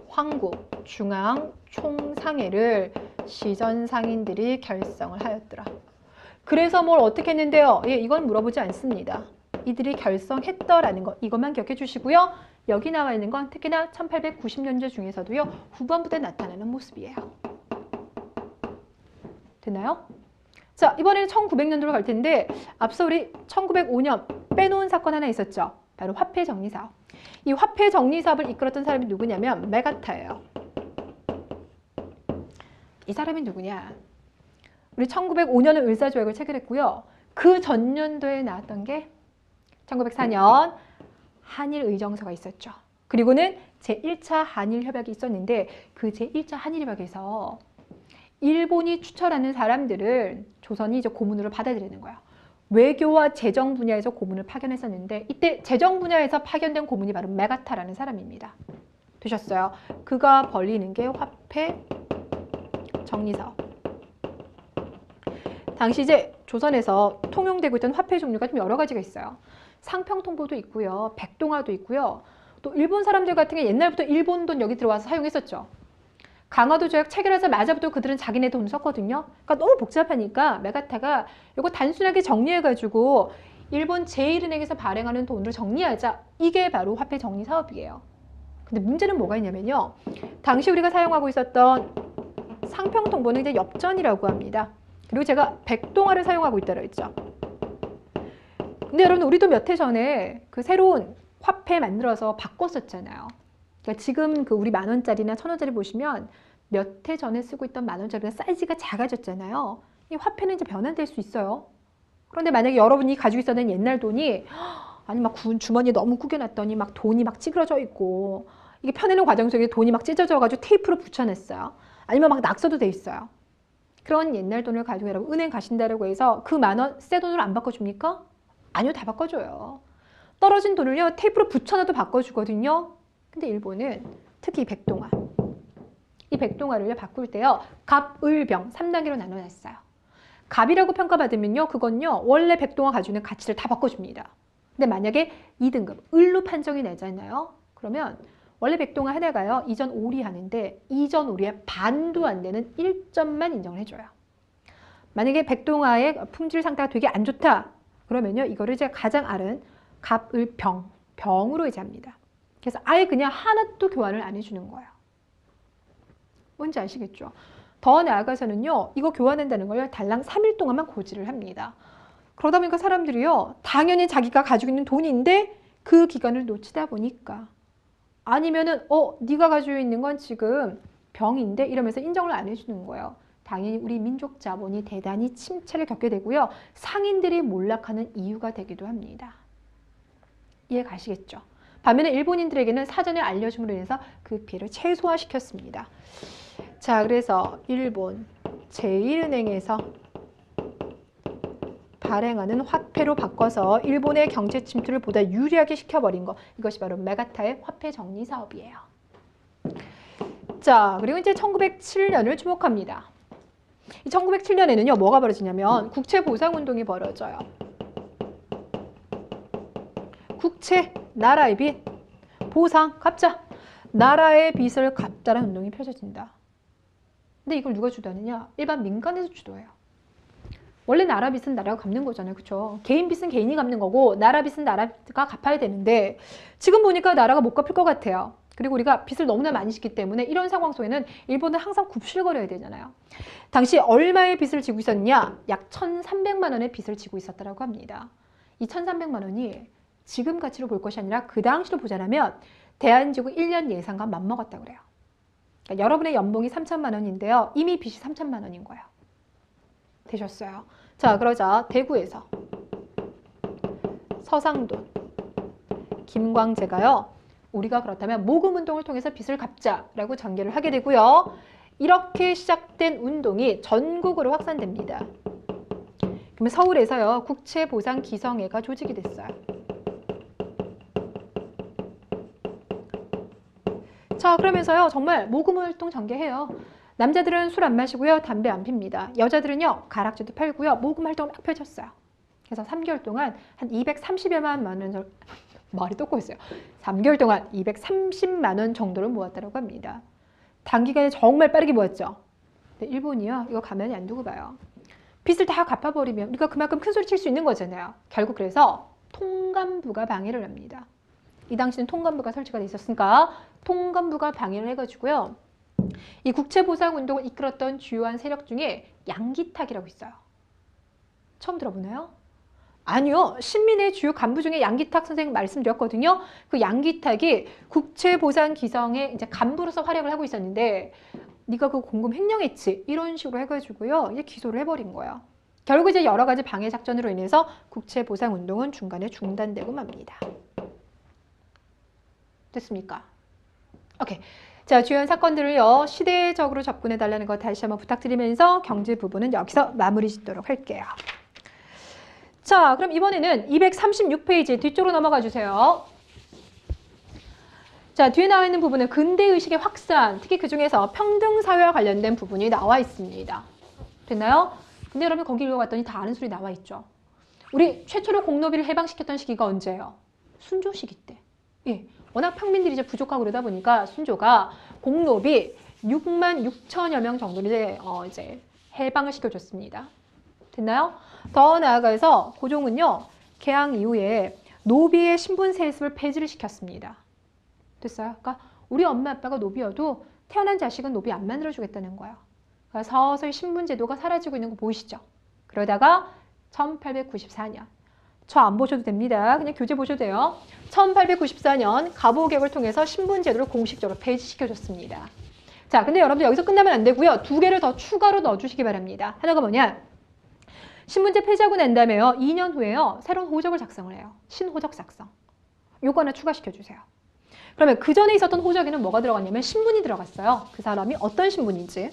Speaker 1: 황국중앙총상회를 시전상인들이 결성을 하였더라. 그래서 뭘 어떻게 했는데요? 이건 물어보지 않습니다. 이들이 결성했더라는 것 이것만 기억해 주시고요. 여기 나와 있는 건 특히나 1890년대 중에서도요. 후반부에 나타나는 모습이에요. 됐나요? 자, 이번에는 1900년도로 갈 텐데 앞서 우리 1905년 빼놓은 사건 하나 있었죠. 바로 화폐 정리 사업. 이 화폐 정리 사업을 이끌었던 사람이 누구냐면 메가타예요. 이 사람이 누구냐? 우리 1905년에 을사조약을 체결했고요. 그 전년도에 나왔던 게 1904년 한일의정서가 있었죠. 그리고는 제1차 한일협약이 있었는데 그 제1차 한일협약에서 일본이 추천하는 사람들을 조선이 이제 고문으로 받아들이는 거예요. 외교와 재정 분야에서 고문을 파견했었는데 이때 재정 분야에서 파견된 고문이 바로 메가타라는 사람입니다. 되셨어요? 그가 벌리는 게 화폐 정리 사업. 당시 이제 조선에서 통용되고 있던 화폐 종류가 좀 여러 가지가 있어요. 상평통보도 있고요. 백동화도 있고요. 또 일본 사람들 같은 게 옛날부터 일본 돈 여기 들어와서 사용했었죠. 강화도 조약 체결하자마자부터 그들은 자기네 돈을 썼거든요. 그러니까 너무 복잡하니까 메가타가 이거 단순하게 정리해가지고 일본 제1은행에서 발행하는 돈으로 정리하자. 이게 바로 화폐 정리 사업이에요. 근데 문제는 뭐가 있냐면요. 당시 우리가 사용하고 있었던 상평통보는 이제 엽전이라고 합니다. 그리고 제가 백동화를 사용하고 있다고 했죠. 근데 여러분 우리도 몇 해 전에 그 새로운 화폐 만들어서 바꿨었잖아요. 그러니까 지금 그 우리 10,000원짜리나 1,000원짜리 보시면 몇 해 전에 쓰고 있던 10,000원짜리가 사이즈가 작아졌잖아요. 이 화폐는 이제 변환될 수 있어요. 그런데 만약에 여러분이 가지고 있었던 옛날 돈이 아니 막 주머니에 너무 구겨놨더니 막 돈이 막 찌그러져 있고 이게 펴내는 과정 속에 돈이 막 찢어져가지고 테이프로 붙여냈어요. 아니면 막 낙서도 돼 있어요. 그런 옛날 돈을 가지고 여러분 은행 가신다고 해서 그 10,000원 새 돈으로 안 바꿔줍니까? 아니요, 다 바꿔줘요. 떨어진 돈을요 테이프로 붙여놔도 바꿔주거든요. 근데 일본은 특히 이 백동화, 이 백동화를 바꿀 때요 갑, 을, 병 3단계로 나눠놨어요. 갑이라고 평가받으면요 그건요 원래 백동화 가지고 있는 가치를 다 바꿔줍니다. 근데 만약에 2등급 을로 판정이 나잖아요. 그러면 원래 백동화 하나가요 이전 오리 하는데 이전 오리의 반도 안 되는 1점만 인정을 해줘요. 만약에 백동화의 품질 상태가 되게 안 좋다 그러면요 이거를 이제 가장 아른 갑, 을, 병으로 이제 합니다. 그래서 아예 그냥 하나도 교환을 안 해주는 거예요. 뭔지 아시겠죠? 더 나아가서는요 이거 교환한다는 걸 달랑 3일 동안만 고지를 합니다. 그러다 보니까 사람들이요 당연히 자기가 가지고 있는 돈인데 그 기간을 놓치다 보니까 아니면은 네가 가지고 있는 건 지금 병인데 이러면서 인정을 안 해주는 거예요. 당연히 우리 민족 자본이 대단히 침체를 겪게 되고요. 상인들이 몰락하는 이유가 되기도 합니다. 이해 가시겠죠? 반면에 일본인들에게는 사전에 알려줌으로 인해서 그 피해를 최소화시켰습니다. 자, 그래서 일본 제1은행에서 발행하는 화폐로 바꿔서 일본의 경제 침투를 보다 유리하게 시켜버린 거. 이것이 바로 메가타의 화폐 정리 사업이에요. 자, 그리고 이제 1907년을 주목합니다. 이 1907년에는요, 뭐가 벌어지냐면 국채 보상 운동이 벌어져요. 국채, 나라의 빚, 보상, 갚자. 나라의 빚을 갚자라는 운동이 펼쳐진다. 근데 이걸 누가 주도하느냐? 일반 민간에서 주도해요. 원래 나라 빚은 나라가 갚는 거잖아요. 그렇죠? 개인 빚은 개인이 갚는 거고 나라 빚은 나라가 갚아야 되는데 지금 보니까 나라가 못 갚을 것 같아요. 그리고 우리가 빚을 너무나 많이 짓기 때문에 이런 상황 속에는 일본은 항상 굽실거려야 되잖아요. 당시 얼마의 빚을 지고 있었느냐? 약 1,300만 원의 빚을 지고 있었다고 합니다. 이 1,300만 원이 지금 가치로 볼 것이 아니라 그 당시로 보자면 대한민국 1년 예산과 맞먹었다고 그래요. 그러니까 여러분의 연봉이 3,000만 원인데요. 이미 빚이 3,000만 원인 거예요. 되셨어요? 자, 그러자 대구에서 서상돈, 김광재가요. 우리가 그렇다면 모금운동을 통해서 빚을 갚자라고 전개를 하게 되고요. 이렇게 시작된 운동이 전국으로 확산됩니다. 그러면 서울에서요. 국채보상기성회가 조직이 됐어요. 자, 그러면서요. 정말 모금활동 전개해요. 남자들은 술 안 마시고요. 담배 안 핍니다. 여자들은요. 가락지도 팔고요. 모금 활동을 막 펼쳤어요. 그래서 3개월 동안 한 230여만 원 말이 또 꼬였어요. 3개월 동안 230만 원 정도를 모았다고 합니다. 단기간에 정말 빠르게 모았죠. 근데 일본이요. 이거 가만히 안 두고 봐요. 빚을 다 갚아버리면 우리가 그만큼 큰 소리 칠 수 있는 거잖아요. 결국 그래서 통감부가 방해를 합니다. 이 당시는 통감부가 설치가 돼 있었으니까 통감부가 방해를 해가지고요. 이 국채보상운동을 이끌었던 주요한 세력 중에 양기탁이라고 있어요. 처음 들어보나요? 아니요. 신민의 주요 간부 중에 양기탁 선생님 말씀드렸거든요. 그 양기탁이 국채보상기성의 이제 간부로서 활약을 하고 있었는데 네가 그 공금 횡령했지? 이런 식으로 해가지고요. 이제 기소를 해버린 거예요. 결국 이제 여러 가지 방해 작전으로 인해서 국채보상운동은 중간에 중단되고 맙니다. 됐습니까? 오케이. 자, 주요한 사건들을요. 시대적으로 접근해달라는 거 다시 한번 부탁드리면서 경제 부분은 여기서 마무리 짓도록 할게요. 자, 그럼 이번에는 236페이지 뒤쪽으로 넘어가 주세요. 자, 뒤에 나와 있는 부분은 근대의식의 확산, 특히 그중에서 평등사회와 관련된 부분이 나와 있습니다. 됐나요? 근데 여러분 거기 읽어봤더니 다 아는 소리 나와 있죠. 우리 최초로 공노비를 해방시켰던 시기가 언제예요? 순조 시기 때. 예, 워낙 평민들이 이제 부족하고 그러다 보니까 순조가 공노비 6만 6천여 명 정도를 이제 해방을 시켜줬습니다. 됐나요? 더 나아가서 고종은요, 개항 이후에 노비의 신분 세습을 폐지를 시켰습니다. 됐어요? 그러니까 우리 엄마 아빠가 노비여도 태어난 자식은 노비 안 만들어주겠다는 거예요. 그러니까 서서히 신분 제도가 사라지고 있는 거 보이시죠? 그러다가 1894년, 저 안 보셔도 됩니다. 그냥 교재 보셔도 돼요. 1894년 갑오개혁을 통해서 신분 제도를 공식적으로 폐지시켜줬습니다. 자, 근데 여러분들 여기서 끝나면 안 되고요. 두 개를 더 추가로 넣어주시기 바랍니다. 하나가 뭐냐? 신분제 폐지하고 난 다음에요. 2년 후에요. 새로운 호적을 작성을 해요. 신호적 작성. 요거 하나 추가시켜주세요. 그러면 그 전에 있었던 호적에는 뭐가 들어갔냐면 신분이 들어갔어요. 그 사람이 어떤 신분인지.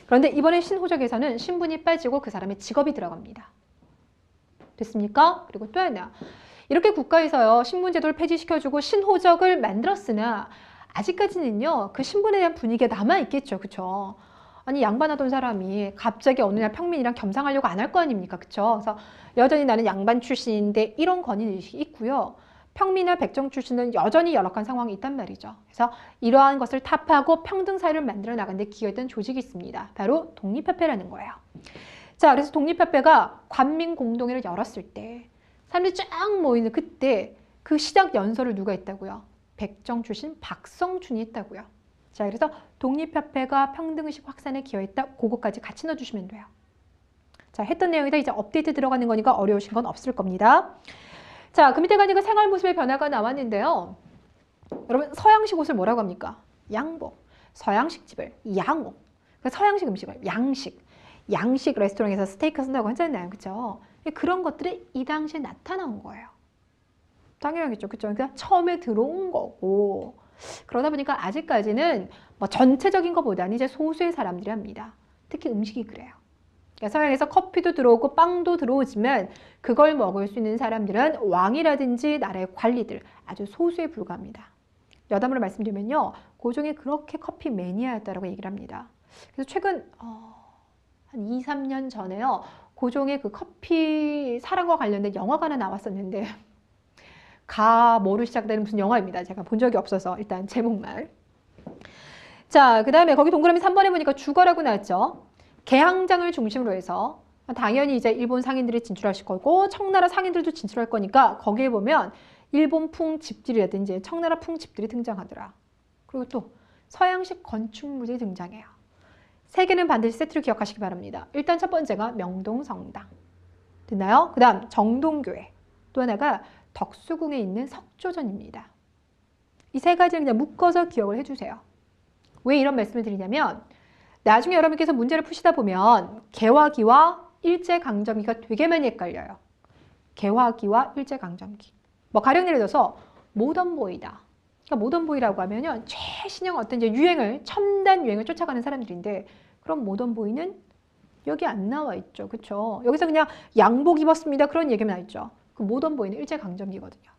Speaker 1: 그런데 이번에 신호적에서는 신분이 빠지고 그 사람의 직업이 들어갑니다. 됐습니까? 그리고 또 하나. 이렇게 국가에서요. 신분제도를 폐지시켜주고 신호적을 만들었으나 아직까지는요. 그 신분에 대한 분위기가 남아있겠죠. 그쵸? 아니 양반하던 사람이 갑자기 어느 날 평민이랑 겸상하려고 안 할 거 아닙니까? 그쵸? 그래서 여전히 나는 양반 출신인데 이런 권위의식이 있고요. 평민이나 백정 출신은 여전히 열악한 상황이 있단 말이죠. 그래서 이러한 것을 타파하고 평등사회를 만들어 나가는 데 기여했던 조직이 있습니다. 바로 독립협회라는 거예요. 자, 그래서 독립협회가 관민공동회를 열었을 때 사람들이 쫙 모이는 그때 그 시작 연설을 누가 했다고요? 백정 출신 박성춘이 했다고요. 자, 그래서 독립협회가 평등의식 확산에 기여했다. 그거까지 같이 넣어주시면 돼요. 자, 했던 내용이다. 이제 업데이트 들어가는 거니까 어려우신 건 없을 겁니다. 자, 그 밑에 가니까 생활 모습의 변화가 나왔는데요. 여러분, 서양식 옷을 뭐라고 합니까? 양복. 서양식 집을 양옥. 서양식 음식을 양식. 양식 레스토랑에서 스테이크 쓴다고 하잖아요. 그죠? 그런 것들이 이 당시에 나타난 거예요. 당연하겠죠. 그죠? 그러니까 처음에 들어온 거고. 그러다 보니까 아직까지는 뭐 전체적인 것보다는 이제 소수의 사람들이 합니다. 특히 음식이 그래요. 그러니까 서양에서 커피도 들어오고 빵도 들어오지만 그걸 먹을 수 있는 사람들은 왕이라든지 나라의 관리들 아주 소수에 불과합니다. 여담으로 말씀드리면요. 고종이 그렇게 커피 매니아였다고 얘기를 합니다. 그래서 최근 한 2, 3년 전에요. 고종의 그 커피 사랑과 관련된 영화가 하나 나왔었는데 가뭐로 시작되는 무슨 영화입니다. 제가 본 적이 없어서 일단 제목만. 자, 그 다음에 거기 동그라미 3번에 보니까 주거라고 나왔죠. 개항장을 중심으로 해서 당연히 이제 일본 상인들이 진출하실 거고 청나라 상인들도 진출할 거니까 거기에 보면 일본풍 집들이라든지 청나라풍 집들이 등장하더라. 그리고 또 서양식 건축물들이 등장해요. 세 개는 반드시 세트로 기억하시기 바랍니다. 일단 첫 번째가 명동성당. 됐나요? 그 다음 정동교회. 또 하나가 덕수궁에 있는 석조전입니다. 이 세 가지를 그냥 묶어서 기억을 해주세요. 왜 이런 말씀을 드리냐면 나중에 여러분께서 문제를 푸시다 보면 개화기와 일제강점기가 되게 많이 헷갈려요. 개화기와 일제강점기. 뭐 가령 예를 들어서 모던보이다. 그러니까 모던보이라고 하면요. 최신형 어떤 이제 유행을, 첨단 유행을 쫓아가는 사람들인데 그럼 모던보이는 여기 안 나와 있죠. 그렇죠? 여기서 그냥 양복 입었습니다. 그런 얘기만 나와 있죠. 그 모던보이는 일제강점기거든요.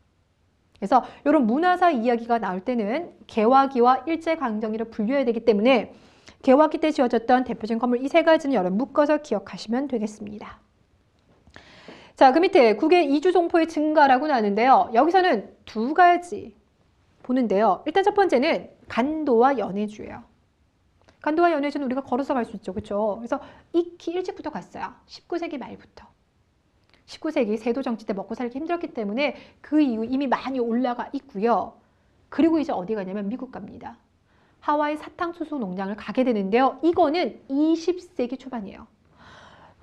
Speaker 1: 그래서 이런 문화사 이야기가 나올 때는 개화기와 일제강점기를 분류해야 되기 때문에 개화기 때 지어졌던 대표적인 건물 이 세 가지는 여러분 묶어서 기억하시면 되겠습니다. 자, 그 밑에 국외 이주 동포의 증가라고 나왔는데요. 여기서는 두 가지 보는데요. 일단 첫 번째는 간도와 연해주예요. 간도와 연해주는 우리가 걸어서 갈 수 있죠. 그렇죠? 그래서 익히 일찍부터 갔어요. 19세기 말부터. 19세기 세도 정치 때 먹고 살기 힘들었기 때문에 그 이후 이미 많이 올라가 있고요. 그리고 이제 어디 가냐면 미국 갑니다. 하와이 사탕수수 농장을 가게 되는데요. 이거는 20세기 초반이에요.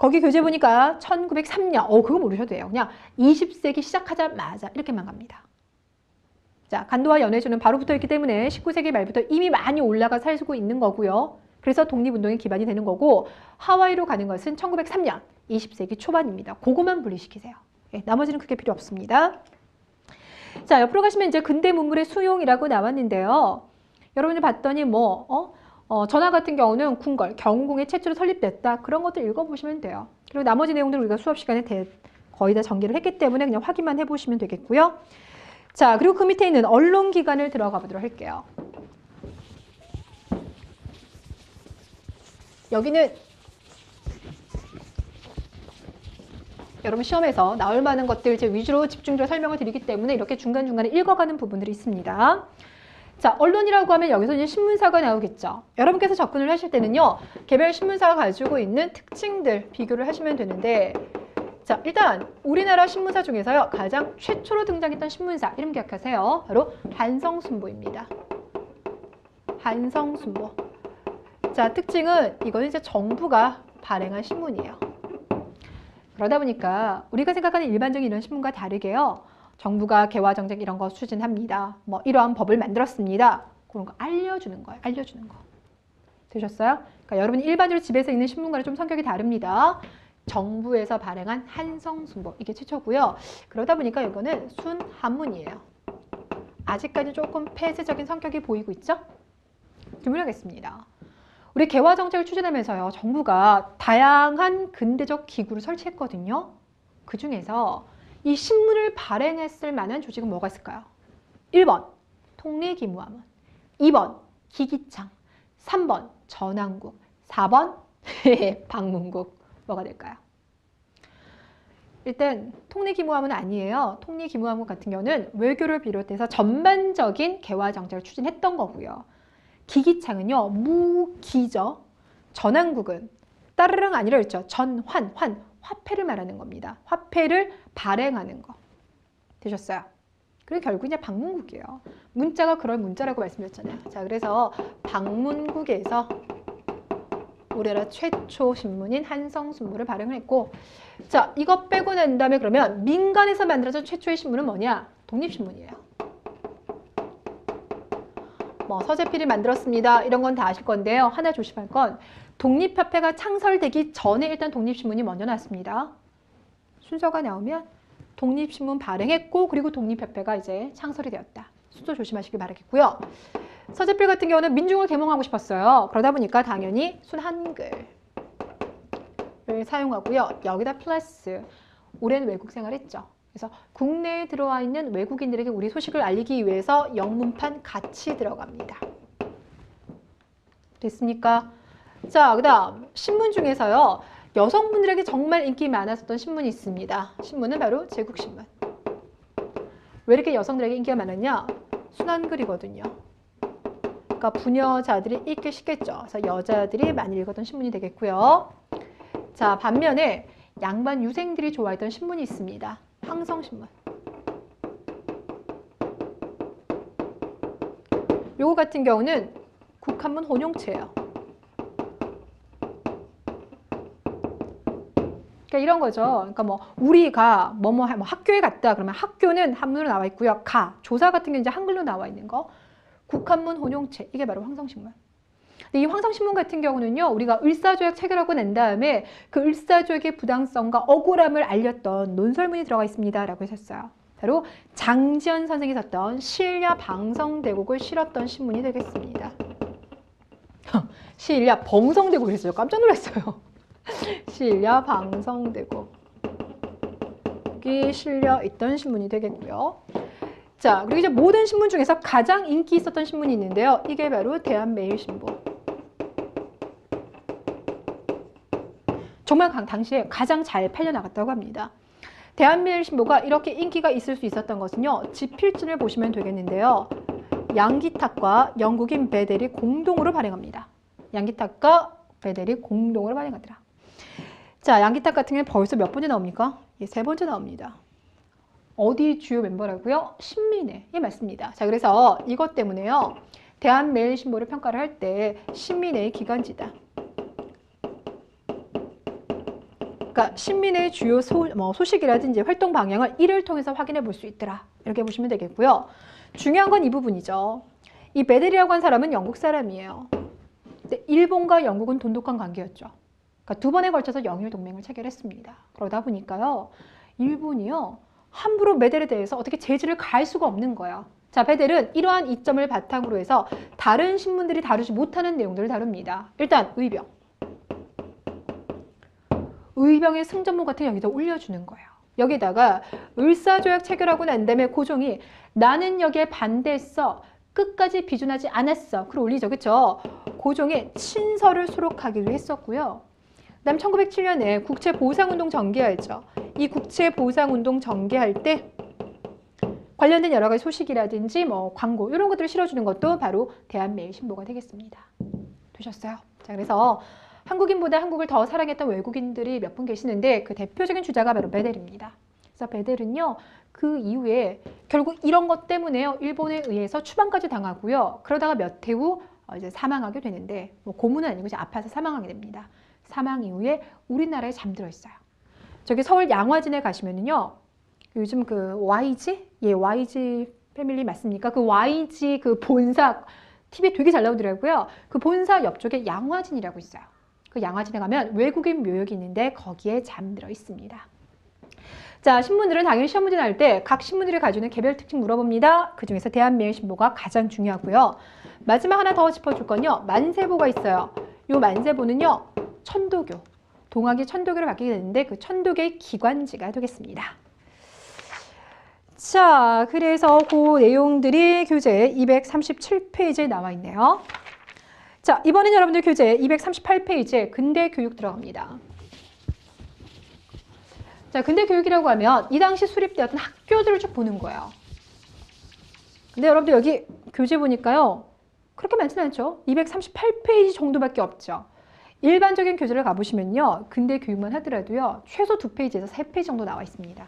Speaker 1: 거기 교재 보니까 1903년. 그거 모르셔도 돼요. 그냥 20세기 시작하자마자 이렇게만 갑니다. 자, 간도와 연해주는 바로 붙어있기 때문에 19세기 말부터 이미 많이 올라가 살고 있는 거고요. 그래서 독립운동의 기반이 되는 거고, 하와이로 가는 것은 1903년, 20세기 초반입니다. 그거만 분리시키세요. 예, 나머지는 크게 필요 없습니다. 자, 옆으로 가시면 이제 근대 문물의 수용이라고 나왔는데요. 여러분들 봤더니 전화 같은 경우는 궁궐, 경궁에 최초로 설립됐다. 그런 것들 읽어보시면 돼요. 그리고 나머지 내용들 우리가 수업 시간에 거의 다 전개를 했기 때문에 그냥 확인만 해보시면 되겠고요. 자, 그리고 그 밑에 있는 언론기관을 들어가 보도록 할게요. 여기는 여러분 시험에서 나올 만한 것들 제 위주로 집중적으로 설명을 드리기 때문에 이렇게 중간중간에 읽어가는 부분들이 있습니다. 자, 언론이라고 하면 여기서 이제 신문사가 나오겠죠. 여러분께서 접근을 하실 때는요, 개별 신문사가 가지고 있는 특징들 비교를 하시면 되는데, 자, 일단 우리나라 신문사 중에서요, 가장 최초로 등장했던 신문사 이름 기억하세요. 바로 한성순보입니다. 한성순보. 자, 특징은 이거는 이제 정부가 발행한 신문이에요. 그러다 보니까 우리가 생각하는 일반적인 이런 신문과 다르게요, 정부가 개화정책 이런 거 추진합니다. 이러한 법을 만들었습니다. 그런 거 알려주는 거예요. 알려주는 거. 되셨어요? 그러니까 여러분이 일반적으로 집에서 읽는 신문과는 좀 성격이 다릅니다. 정부에서 발행한 한성순보. 이게 최초고요. 그러다 보니까 이거는 순한문이에요. 아직까지 조금 폐쇄적인 성격이 보이고 있죠? 주문하겠습니다. 우리 개화정책을 추진하면서요, 정부가 다양한 근대적 기구를 설치했거든요. 그 중에서 이 신문을 발행했을 만한 조직은 뭐가 있을까요? 1번 통례기무함은, 2번 기기창, 3번 전항국, 4번 방문국. 뭐가 될까요? 일단 통례기무함은 아니에요. 통례기무함 같은 경우는 외교를 비롯해서 전반적인 개화정책을 추진했던 거고요. 기기창은요, 무기죠. 전항국은 따르릉 아니라 했죠. 전환, 화폐를 말하는 겁니다. 화폐를 발행하는 거. 되셨어요? 그리고 결국 이제 방문국이에요. 문자가 그럴 문자라고 말씀드렸잖아요. 자, 그래서 방문국에서 우리나라 최초 신문인 한성순보를 발행을 했고, 자, 이거 빼고 난 다음에 그러면 민간에서 만들어진 최초의 신문은 뭐냐? 독립신문이에요. 서재필이 만들었습니다. 이런 건 다 아실 건데요. 하나 조심할 건 독립협회가 창설되기 전에 일단 독립신문이 먼저 났습니다. 순서가 나오면 독립신문 발행했고, 그리고 독립협회가 이제 창설이 되었다. 순서 조심하시길 바라겠고요. 서재필 같은 경우는 민중을 계몽하고 싶었어요. 그러다 보니까 당연히 순한글을 사용하고요. 여기다 플러스 오랜 외국 생활했죠. 그래서 국내에 들어와 있는 외국인들에게 우리 소식을 알리기 위해서 영문판 같이 들어갑니다. 됐습니까? 자, 그 다음 신문 중에서요, 여성분들에게 정말 인기 많았었던 신문이 있습니다. 신문은 바로 제국신문. 왜 이렇게 여성들에게 인기가 많았냐? 순한글이거든요. 그러니까 부녀자들이 읽기 쉽겠죠. 그래서 여자들이 많이 읽었던 신문이 되겠고요. 자, 반면에 양반 유생들이 좋아했던 신문이 있습니다. 황성신문. 요거 같은 경우는 국한문 혼용체예요. 그러니까 이런 거죠. 그러니까 우리가 학교에 갔다 그러면 학교는 한문으로 나와 있고요. 조사 같은 게 이제 한글로 나와 있는 거. 국한문 혼용체. 이게 바로 황성신문. 근데 이 황성신문 같은 경우는요, 우리가 을사조약 체결하고 난 다음에 그 을사조약의 부당성과 억울함을 알렸던 논설문이 들어가 있습니다. 라고 하셨어요. 바로 장지연 선생이 썼던 신야 방성대국을 실었던 신문이 되겠습니다. 신야 방성대국을 했어요. 깜짝 놀랐어요. 신야 방성대국이 실려 있던 신문이 되겠고요. 자, 그리고 이제 모든 신문 중에서 가장 인기 있었던 신문이 있는데요. 이게 바로 대한매일신보. 정말 당시에 가장 잘 팔려나갔다고 합니다. 대한매일신보가 이렇게 인기가 있을 수 있었던 것은요, 지필진을 보시면 되겠는데요. 양기탁과 영국인 베델이 공동으로 발행합니다. 양기탁과 베델이 공동으로 발행하더라. 자, 양기탁 같은 경우는 벌써 몇 번째 나옵니까? 예, 3번째 나옵니다. 어디 주요 멤버라고요? 신민회. 예, 맞습니다. 자, 그래서 이것 때문에요, 대한매일신보를 평가를 할 때 신민회의 기관지다. 그러니까 신민의 주요 소식이라든지 활동 방향을 이를 통해서 확인해 볼 수 있더라. 이렇게 보시면 되겠고요. 중요한 건 이 부분이죠. 이 베델이라고 한 사람은 영국 사람이에요. 근데 일본과 영국은 돈독한 관계였죠. 그러니까 두 번에 걸쳐서 영일 동맹을 체결했습니다. 그러다 보니까요, 일본이요 함부로 베델에 대해서 어떻게 제지를 가할 수가 없는 거예요. 자, 베델은 이러한 이점을 바탕으로 해서 다른 신문들이 다루지 못하는 내용들을 다룹니다. 일단 의병. 의병의 승전문 같은 여기다 올려주는 거예요. 여기다가 을사조약 체결하고 난 다음에 고종이 나는 여기에 반대했어. 끝까지 비준하지 않았어. 글 올리죠. 그쵸? 고종의 친서를 수록하기도 했었고요. 그 다음 1907년에 국채보상운동 전개하죠. 이 국채보상운동 전개할 때 관련된 여러 가지 소식이라든지 광고 이런 것들을 실어주는 것도 바로 대한매일신보가 되겠습니다. 되셨어요? 자, 그래서 한국인보다 한국을 더 사랑했던 외국인들이 몇 분 계시는데 그 대표적인 주자가 바로 베델입니다. 그래서 베델은요, 그 이후에 결국 이런 것 때문에요, 일본에 의해서 추방까지 당하고요. 그러다가 몇 해 후 이제 사망하게 되는데 고문은 아니고 이제 아파서 사망하게 됩니다. 사망 이후에 우리나라에 잠들어 있어요. 저기 서울 양화진에 가시면은요, 요즘 그 YG? 예, YG 패밀리 맞습니까? 그 YG 그 본사 TV에 되게 잘 나오더라고요. 그 본사 옆쪽에 양화진이라고 있어요. 그 양화진에 가면 외국인 묘역이 있는데 거기에 잠들어 있습니다. 자, 신문들은 당연히 시험 문제 나올 때 각 신문들이 가지고 있는 개별 특징 물어봅니다. 그중에서 대한매일신보가 가장 중요하고요. 마지막 하나 더 짚어줄 건요, 만세보가 있어요. 이 만세보는요, 천도교, 동학이 천도교로 바뀌게 되는데 그 천도교의 기관지가 되겠습니다. 자, 그래서 그 내용들이 교재 237페이지에 나와 있네요. 자, 이번엔 여러분들 교재 238페이지에 근대교육 들어갑니다. 자, 근대교육이라고 하면 이 당시 수립되었던 학교들을 쭉 보는 거예요. 근데 여러분들 여기 교재 보니까요, 그렇게 많지는 않죠. 238페이지 정도밖에 없죠. 일반적인 교재를 가보시면요, 근대교육만 하더라도요, 최소 2페이지에서 3페이지 정도 나와 있습니다.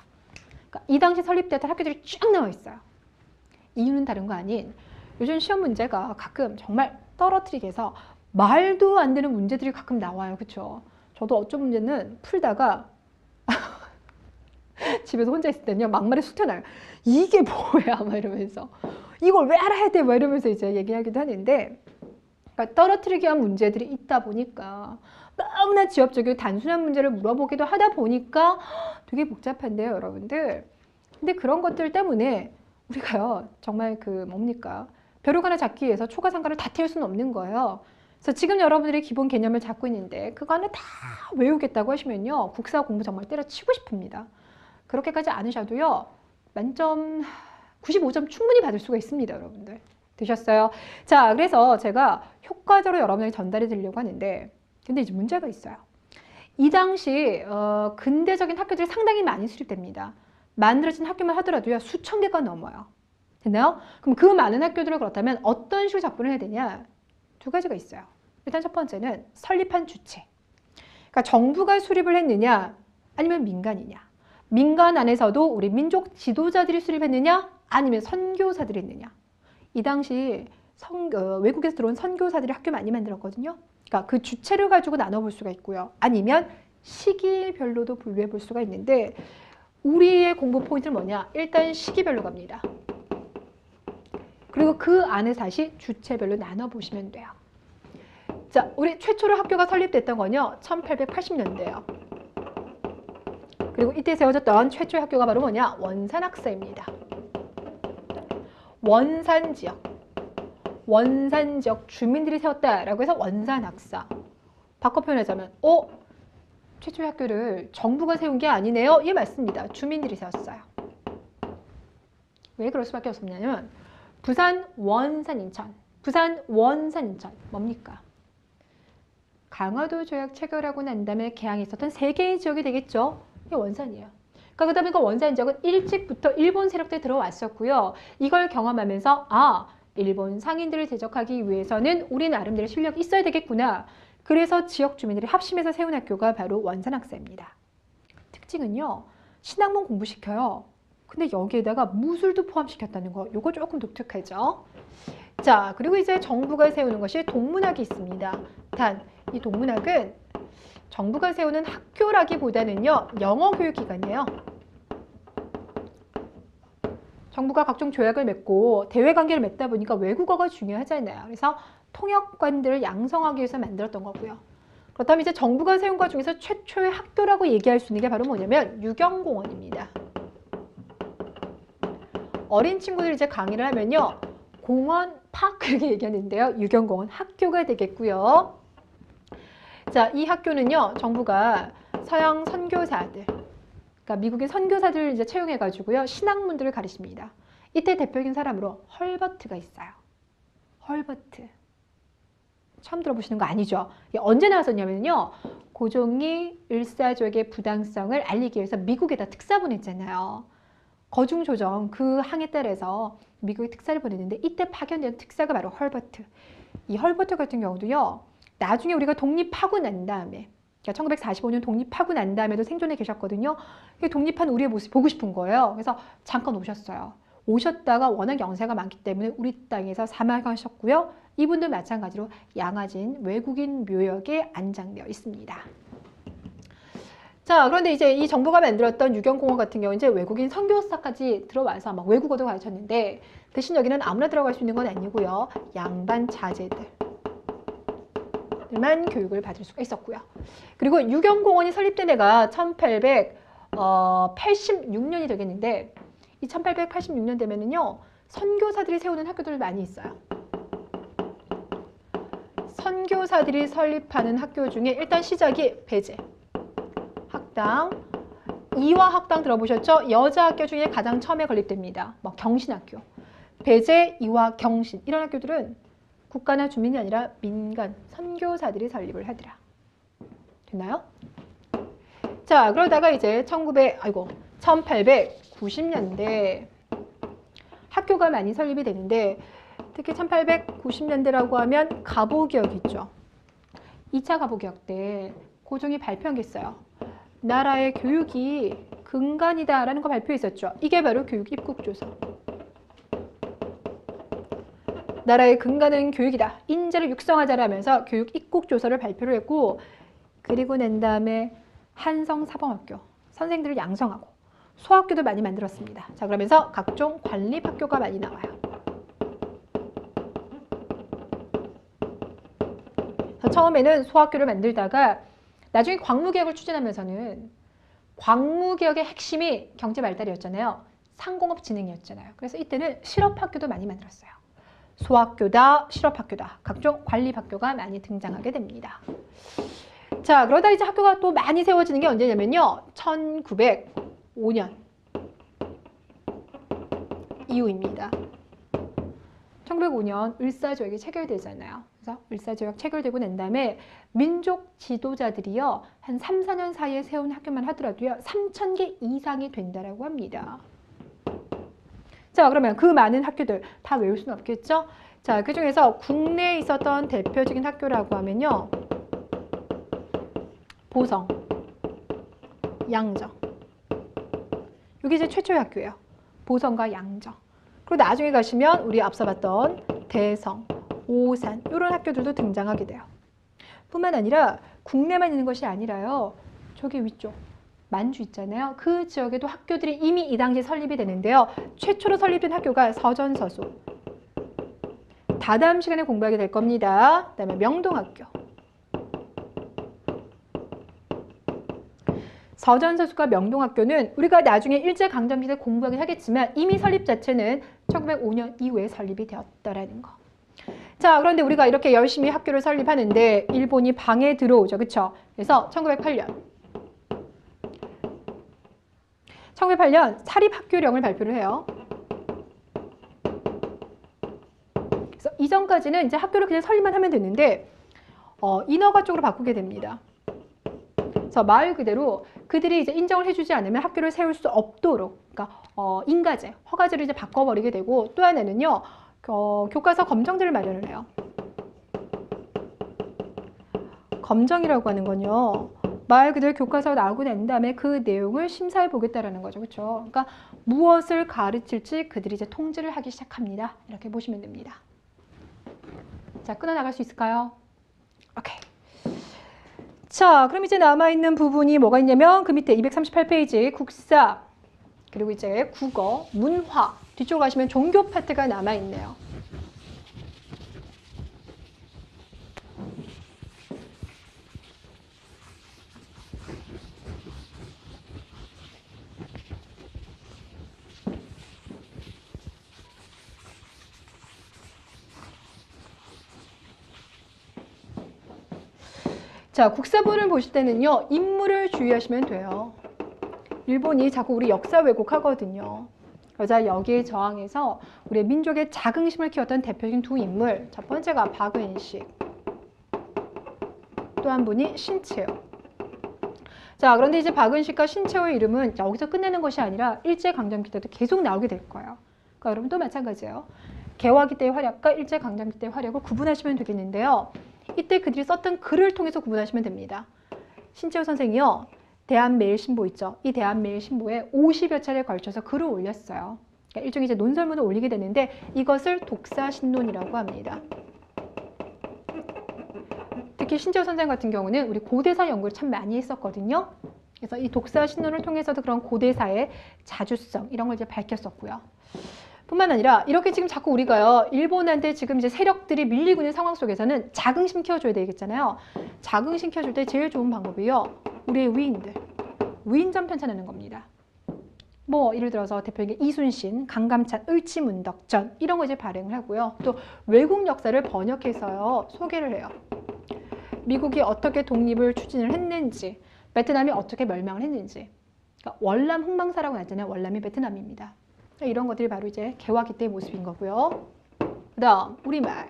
Speaker 1: 그러니까 이 당시 설립되었던 학교들이 쭉 나와 있어요. 이유는 다른 거 아닌 요즘 시험 문제가 가끔 정말 떨어뜨리게 해서 말도 안 되는 문제들이 가끔 나와요. 그렇죠? 저도 어떤 문제는 풀다가 집에서 혼자 있을 때는요, 막말에 쑥 튀어나와요. 이게 뭐야? 막 이러면서. 이걸 왜 알아야 돼? 막 이러면서 이제 얘기하기도 하는데, 그러니까 떨어뜨리게 한 문제들이 있다 보니까 너무나 지엽적이고 단순한 문제를 물어보기도 하다 보니까 되게 복잡한데요, 여러분들. 근데 그런 것들 때문에 우리가요, 정말 뭡니까? 벼룩 하나 잡기 위해서 초가상가를 다 태울 수는 없는 거예요. 그래서 지금 여러분들이 기본 개념을 잡고 있는데 그거 하나 다 외우겠다고 하시면요, 국사 공부 정말 때려치고 싶습니다. 그렇게까지 않으셔도요, 만점 95점 충분히 받을 수가 있습니다, 여러분들. 되셨어요? 자, 그래서 제가 효과적으로 여러분에게 전달해 드리려고 하는데, 근데 이제 문제가 있어요. 이 당시 근대적인 학교들이 상당히 많이 수립됩니다. 만들어진 학교만 하더라도요, 수천 개가 넘어요. 됐나요? 그럼 그 많은 학교들을 그렇다면 어떤 식으로 접근을 해야 되냐? 두 가지가 있어요. 일단 첫 번째는 설립한 주체. 그러니까 정부가 수립을 했느냐, 아니면 민간이냐. 민간 안에서도 우리 민족 지도자들이 수립했느냐, 아니면 선교사들이 했느냐. 이 당시 외국에서 들어온 선교사들이 학교 많이 만들었거든요. 그러니까 그 주체를 가지고 나눠볼 수가 있고요. 아니면 시기별로도 분류해 볼 수가 있는데, 우리의 공부 포인트는 뭐냐? 일단 시기별로 갑니다. 그리고 그 안에 다시 주체별로 나눠보시면 돼요. 자, 우리 최초로 학교가 설립됐던 건요, 1880년대예요. 그리고 이때 세워졌던 최초의 학교가 바로 뭐냐? 원산학사입니다. 원산 지역 주민들이 세웠다라고 해서 원산학사. 바꿔 표현하자면, 최초의 학교를 정부가 세운 게 아니네요. 이 맞습니다. 주민들이 세웠어요. 왜 그럴 수밖에 없었냐면, 부산, 원산, 인천. 뭡니까? 강화도 조약 체결하고 난 다음에 개항이 있었던 세 개의 지역이 되겠죠. 이게 원산이에요. 그러니까 그러다 보니까 원산 지역은 일찍부터 일본 세력들이 들어왔었고요. 이걸 경험하면서 일본 상인들을 대적하기 위해서는 우리 나름대로 실력이 있어야 되겠구나. 그래서 지역 주민들이 합심해서 세운 학교가 바로 원산학사입니다. 특징은요, 신학문 공부시켜요. 근데 여기에다가 무술도 포함시켰다는 거, 요거 조금 독특하죠. 자, 그리고 이제 정부가 세우는 것이 동문학이 있습니다. 단, 이 동문학은 정부가 세우는 학교라기보다는요, 영어 교육기관이에요. 정부가 각종 조약을 맺고 대외관계를 맺다 보니까 외국어가 중요하잖아요. 그래서 통역관들을 양성하기 위해서 만들었던 거고요. 그렇다면 이제 정부가 세운 것 중에서 최초의 학교라고 얘기할 수 있는 게 바로 뭐냐면 유경공원입니다. 어린 친구들이 이제 강의를 하면요, 공원, 파크 이렇게 얘기하는데요. 유경공원 학교가 되겠고요. 자, 이 학교는요, 정부가 서양 선교사들, 그러니까 미국의 선교사들을 이제 채용해가지고요, 신학문들을 가르칩니다. 이때 대표적인 사람으로 헐버트가 있어요. 헐버트. 처음 들어보시는 거 아니죠? 이게 언제 나왔었냐면요, 고종이 일사족의 부당성을 알리기 위해서 미국에다 특사 보냈잖아요. 거중조정 그 항에 따라서 미국에 특사를 보냈는데 이때 파견된 특사가 바로 헐버트. 이 헐버트 같은 경우도요, 나중에 우리가 독립하고 난 다음에, 그러니까 1945년 독립하고 난 다음에도 생존해 계셨거든요. 독립한 우리의 모습 보고 싶은 거예요. 그래서 잠깐 오셨어요. 오셨다가 워낙 영세가 많기 때문에 우리 땅에서 사망하셨고요. 이분도 마찬가지로 양화진 외국인 묘역에 안장되어 있습니다. 자, 그런데 이제 이 정부가 만들었던 유경공원 같은 경우는 이제 외국인 선교사까지 들어와서 막 외국어도 가르쳤는데, 대신 여기는 아무나 들어갈 수 있는 건 아니고요, 양반 자제들만 교육을 받을 수가 있었고요. 그리고 유경공원이 설립된 해가 1886년이 되겠는데, 이 1886년 되면은요, 선교사들이 세우는 학교들 많이 있어요. 선교사들이 설립하는 학교 중에 일단 시작이 배제, 학당, 이화학당 들어보셨죠? 여자 학교 중에 가장 처음에 건립됩니다. 뭐 경신학교, 배제, 이화, 경신 이런 학교들은 국가나 주민이 아니라 민간 선교사들이 설립을 하더라. 됐나요? 자, 그러다가 이제 1890년대 학교가 많이 설립이 되는데, 특히 1890년대라고 하면 가보개혁 있죠. 2차 가보개혁 때 고종이 발표한 게 있어요. 나라의 교육이 근간이다라는 거 발표했었죠. 이게 바로 교육 입국조서. 나라의 근간은 교육이다. 인재를 육성하자라면서 교육 입국조서를 발표를 했고, 그리고 난 다음에 한성사범학교, 선생들을 양성하고 소학교도 많이 만들었습니다. 자, 그러면서 각종 관립학교가 많이 나와요. 처음에는 소학교를 만들다가 나중에 광무개혁을 추진하면서는, 광무개혁의 핵심이 경제 발달이었잖아요. 상공업 진흥이었잖아요. 그래서 이때는 실업학교도 많이 만들었어요. 소학교다, 실업학교다, 각종 관립학교가 많이 등장하게 됩니다. 자, 그러다 이제 학교가 또 많이 세워지는 게 언제냐면요, 1905년 이후입니다. 1905년 을사조약이 체결되잖아요. 그래서 을사조약 체결되고 난 다음에 민족 지도자들이요, 한 3, 4년 사이에 세운 학교만 하더라도요 3,000개 이상이 된다라고 합니다. 자, 그러면 그 많은 학교들 다 외울 수는 없겠죠? 자, 그 중에서 국내에 있었던 대표적인 학교라고 하면요, 보성, 양정. 이게 이제 최초의 학교예요. 보성과 양정. 그리고 나중에 가시면 우리 앞서 봤던 대성, 오산 이런 학교들도 등장하게 돼요. 뿐만 아니라 국내만 있는 것이 아니라요, 저기 위쪽 만주 있잖아요. 그 지역에도 학교들이 이미 이 당시에 설립이 되는데요. 최초로 설립된 학교가 서전서수. 다다음 시간에 공부하게 될 겁니다. 그다음에 명동학교. 서전서수과 명동학교는 우리가 나중에 일제강점기 때 공부하긴 하겠지만 이미 설립 자체는 1905년 이후에 설립이 되었다라는 거. 자, 그런데 우리가 이렇게 열심히 학교를 설립하는데 일본이 방에 들어오죠. 그쵸? 그래서 1908년 사립학교령을 발표를 해요. 그래서 이전까지는 이제 학교를 그냥 설립만 하면 됐는데 인허가 쪽으로 바꾸게 됩니다. 그래서 말 그대로 그들이 이제 인정을 해주지 않으면 학교를 세울 수 없도록, 그러니까 인가제, 허가제를 이제 바꿔버리게 되고, 또 하나는요, 교과서 검정들을 마련을 해요. 검정이라고 하는 건요, 말 그대로 교과서 나오고 난 다음에 그 내용을 심사해 보겠다라는 거죠. 그렇죠? 그러니까 무엇을 가르칠지 그들이 이제 통제를 하기 시작합니다. 이렇게 보시면 됩니다. 자, 끊어 나갈 수 있을까요? 오케이. 자, 그럼 이제 남아있는 부분이 뭐가 있냐면 그 밑에 238페이지 국사, 그리고 이제 국어, 문화, 뒤쪽으로 가시면 종교 파트가 남아있네요. 자, 국사부를 보실 때는요, 인물을 주의하시면 돼요. 일본이 자꾸 우리 역사 왜곡하거든요. 그래서 여기에 저항해서 우리 민족의 자긍심을 키웠던 대표적인 두 인물, 첫 번째가 박은식, 또 한 분이 신채호. 자, 그런데 이제 박은식과 신채호의 이름은 여기서 끝내는 것이 아니라 일제강점기 때도 계속 나오게 될 거예요. 그러니까 여러분도 마찬가지예요. 개화기 때의 활약과 일제강점기 때의 활약을 구분하시면 되겠는데요. 이때 그들이 썼던 글을 통해서 구분하시면 됩니다. 신채호 선생이요, 대한매일신보 있죠. 이 대한매일신보에 50여 차례에 걸쳐서 글을 올렸어요. 그러니까 일종의 이제 논설문을 올리게 되는데 이것을 독사신론이라고 합니다. 특히 신채호 선생 같은 경우는 우리 고대사 연구를 참 많이 했었거든요. 그래서 이 독사신론을 통해서도 그런 고대사의 자주성 이런 걸 이제 밝혔었고요. 뿐만 아니라 이렇게 지금 자꾸 우리가요, 일본한테 지금 이제 세력들이 밀리고 있는 상황 속에서는 자긍심 키워줘야 되겠잖아요. 자긍심 키워줄 때 제일 좋은 방법이요, 우리의 위인들, 위인전 편찬하는 겁니다. 뭐 예를 들어서 대표적인 이순신, 강감찬, 을지문덕전 이런 거 이제 발행을 하고요. 또 외국 역사를 번역해서요 소개를 해요. 미국이 어떻게 독립을 추진을 했는지, 베트남이 어떻게 멸망을 했는지. 그러니까 월남 흥망사라고 하잖아요. 월남이 베트남입니다. 이런 것들이 바로 이제 개화기 때의 모습인 거고요. 그 다음 우리말.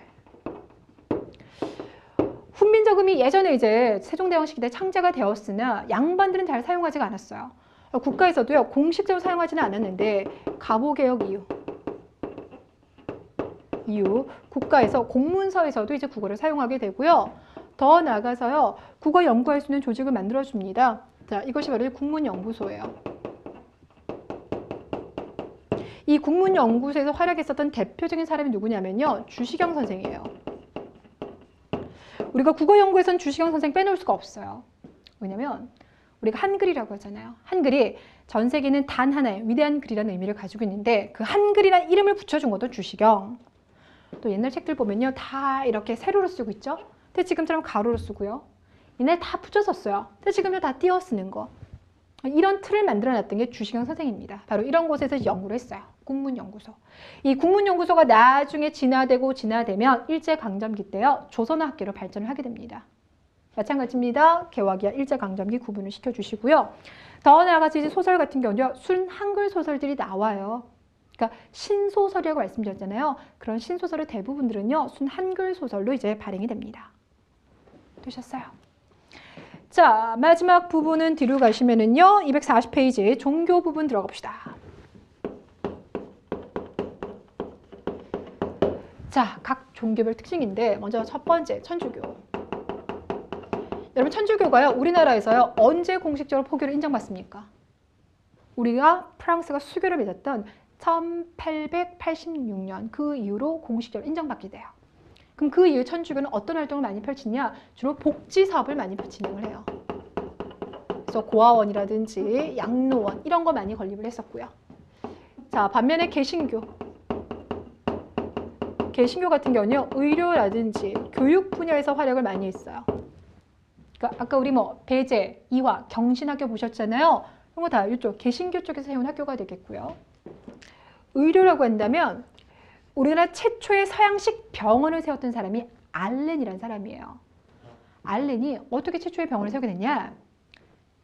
Speaker 1: 훈민정음이 예전에 이제 세종대왕 시기 때 창제가 되었으나 양반들은 잘 사용하지가 않았어요. 국가에서도요 공식적으로 사용하지는 않았는데 가보개혁 이후 국가에서 공문서에서도 이제 국어를 사용하게 되고요. 더 나아가서요 국어 연구할 수 있는 조직을 만들어 줍니다. 자, 이것이 바로 국문연구소예요. 이 국문연구소에서 활약했었던 대표적인 사람이 누구냐면요, 주시경 선생이에요. 우리가 국어 연구에서는 주시경 선생 빼놓을 수가 없어요. 왜냐면 우리가 한글이라고 하잖아요. 한글이 전 세계는 단 하나의 위대한 글이라는 의미를 가지고 있는데 그 한글이라는 이름을 붙여준 것도 주시경. 또 옛날 책들 보면요 다 이렇게 세로로 쓰고 있죠. 근데 지금처럼 가로로 쓰고요. 옛날 다 붙여 썼어요. 근데 지금은 다 띄어 쓰는 거. 이런 틀을 만들어놨던 게 주시경 선생입니다. 바로 이런 곳에서 연구를 했어요. 국문연구소. 이 국문연구소가 나중에 진화되면 일제강점기 때요 조선어학계로 발전을 하게 됩니다. 마찬가지입니다. 개화기와 일제강점기 구분을 시켜주시고요. 더 나아가서 이제 소설 같은 경우는요 순 한글 소설들이 나와요. 그러니까 신소설이라고 말씀드렸잖아요. 그런 신소설의 대부분들은요 순 한글 소설로 이제 발행이 됩니다. 되셨어요? 자, 마지막 부분은 뒤로 가시면은요 240페이지 종교 부분 들어가 봅시다. 자, 각 종교별 특징인데 먼저 첫 번째 천주교. 여러분 천주교가요 우리나라에서요 언제 공식적으로 포교를 인정받습니까? 우리가 프랑스가 수교를 맺었던 1886년 그 이후로 공식적으로 인정받게 돼요. 그럼 그 이후 천주교는 어떤 활동을 많이 펼치냐? 주로 복지 사업을 많이 진행을 해요. 그래서 고아원이라든지 양로원 이런 거 많이 건립을 했었고요. 자, 반면에 개신교 같은 경우는요 의료라든지 교육 분야에서 활약을 많이 했어요. 그러니까 아까 우리 뭐 배제, 이화, 경신학교 보셨잖아요. 이런 거 다 이쪽 개신교 쪽에서 세운 학교가 되겠고요. 의료라고 한다면 우리나라 최초의 서양식 병원을 세웠던 사람이 알렌이라는 사람이에요. 알렌이 어떻게 최초의 병원을 세우게 됐냐?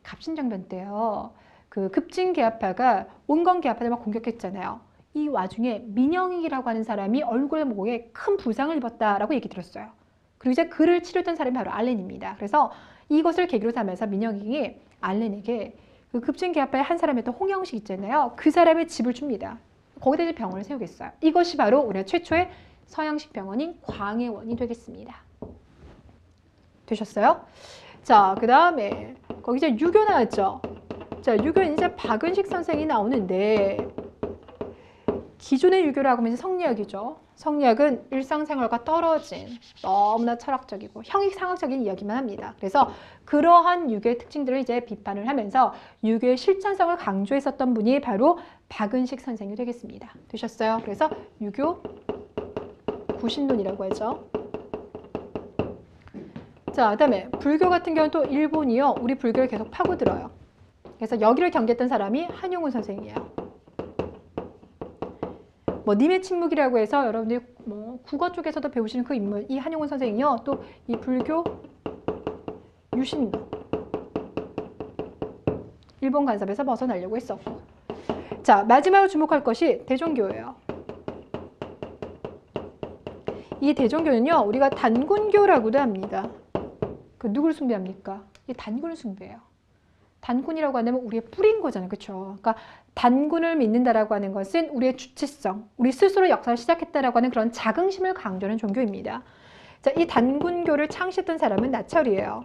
Speaker 1: 갑신정변 때요. 그 급진개화파가 온건개화파를 막 공격했잖아요. 이 와중에 민영익이라고 하는 사람이 얼굴 목에 큰 부상을 입었다라고 얘기 들었어요. 그리고 이제 그를 치료했던 사람이 바로 알렌입니다. 그래서 이것을 계기로 삼아서 민영익이 알렌에게 그 급진개화파의 한 사람이었던 홍영식 있잖아요. 그 사람의 집을 줍니다. 거기다 이제 병원을 세우겠어요. 이것이 바로 우리나라 최초의 서양식 병원인 광해원이 되겠습니다. 되셨어요? 자, 그 다음에 거기 이제 유교 나왔죠. 자, 유교는 이제 박은식 선생이 나오는데 기존의 유교라고 하면 성리학이죠. 성리학은 일상생활과 떨어진 너무나 철학적이고 형이상학적인 이야기만 합니다. 그래서 그러한 유교의 특징들을 이제 비판을 하면서 유교의 실천성을 강조했었던 분이 바로 박은식 선생이 되겠습니다. 되셨어요? 그래서 유교 구신론이라고 하죠. 자, 그다음에 불교 같은 경우는 또 일본이요. 우리 불교를 계속 파고들어요. 그래서 여기를 경계했던 사람이 한용운 선생이에요. 뭐 님의 침묵이라고 해서 여러분들이 뭐 국어 쪽에서도 배우시는 그 인물, 이 한용운 선생이요. 또 이 불교 유신론, 일본 간섭에서 벗어나려고 했었고. 자, 마지막으로 주목할 것이 대종교예요. 이 대종교는요, 우리가 단군교라고도 합니다. 그 누구를 숭배합니까? 이 단군을 숭배해요. 단군이라고 하면 우리의 뿌리인 거잖아요. 그렇죠? 그러니까 단군을 믿는다라고 하는 것은 우리의 주체성, 우리 스스로 역사를 시작했다라고 하는 그런 자긍심을 강조하는 종교입니다. 자, 이 단군교를 창시했던 사람은 나철이에요.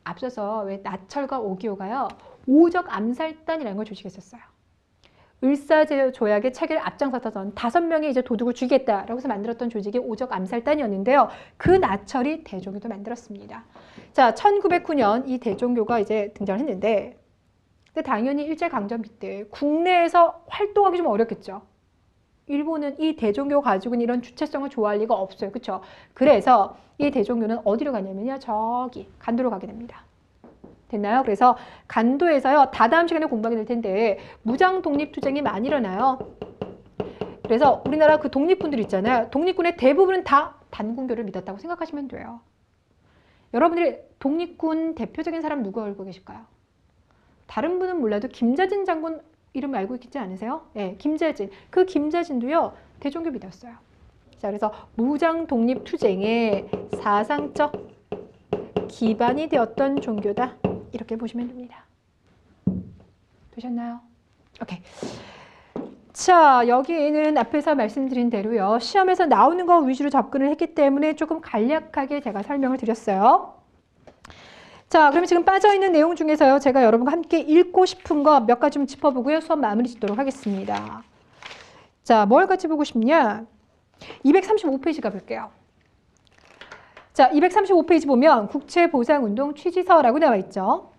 Speaker 1: 앞서서 왜 나철과 오기오가요, 오적 암살단이라는 걸 조직했었어요. 을사조약의 체계를 앞장섰던 5명의 이제 도둑을 죽이겠다라고 해서 만들었던 조직이 오적 암살단이었는데요. 그 나철이 대종교도 만들었습니다. 자, 1909년 이 대종교가 이제 등장을 했는데, 근데 당연히 일제강점기 때 국내에서 활동하기 좀 어렵겠죠. 일본은 이 대종교 가지고는 이런 주체성을 좋아할 리가 없어요. 그렇죠? 그래서 이 대종교는 어디로 가냐면요, 저기 간도로 가게 됩니다. 됐나요? 그래서 간도에서요, 다다음 시간에 공부하게 될 텐데 무장 독립투쟁이 많이 일어나요. 그래서 우리나라 그 독립군들 있잖아요. 독립군의 대부분은 다 단군교를 믿었다고 생각하시면 돼요. 여러분들이 독립군 대표적인 사람 누구 알고 계실까요? 다른 분은 몰라도 김자진 장군 이름 알고 있지 않으세요? 네, 김자진. 그 김자진도요, 대종교 믿었어요. 자, 그래서 무장 독립투쟁의 사상적 기반이 되었던 종교다. 이렇게 보시면 됩니다. 되셨나요? 오케이. 자, 여기는 앞에서 말씀드린 대로요, 시험에서 나오는 거 위주로 접근을 했기 때문에 조금 간략하게 제가 설명을 드렸어요. 자, 그러면 지금 빠져있는 내용 중에서요, 제가 여러분과 함께 읽고 싶은 거 몇 가지 좀 짚어보고요, 수업 마무리 짓도록 하겠습니다. 자, 뭘 같이 보고 싶냐? 235페이지 가볼게요. 자, 235페이지 보면 국채보상운동 취지서라고 나와 있죠.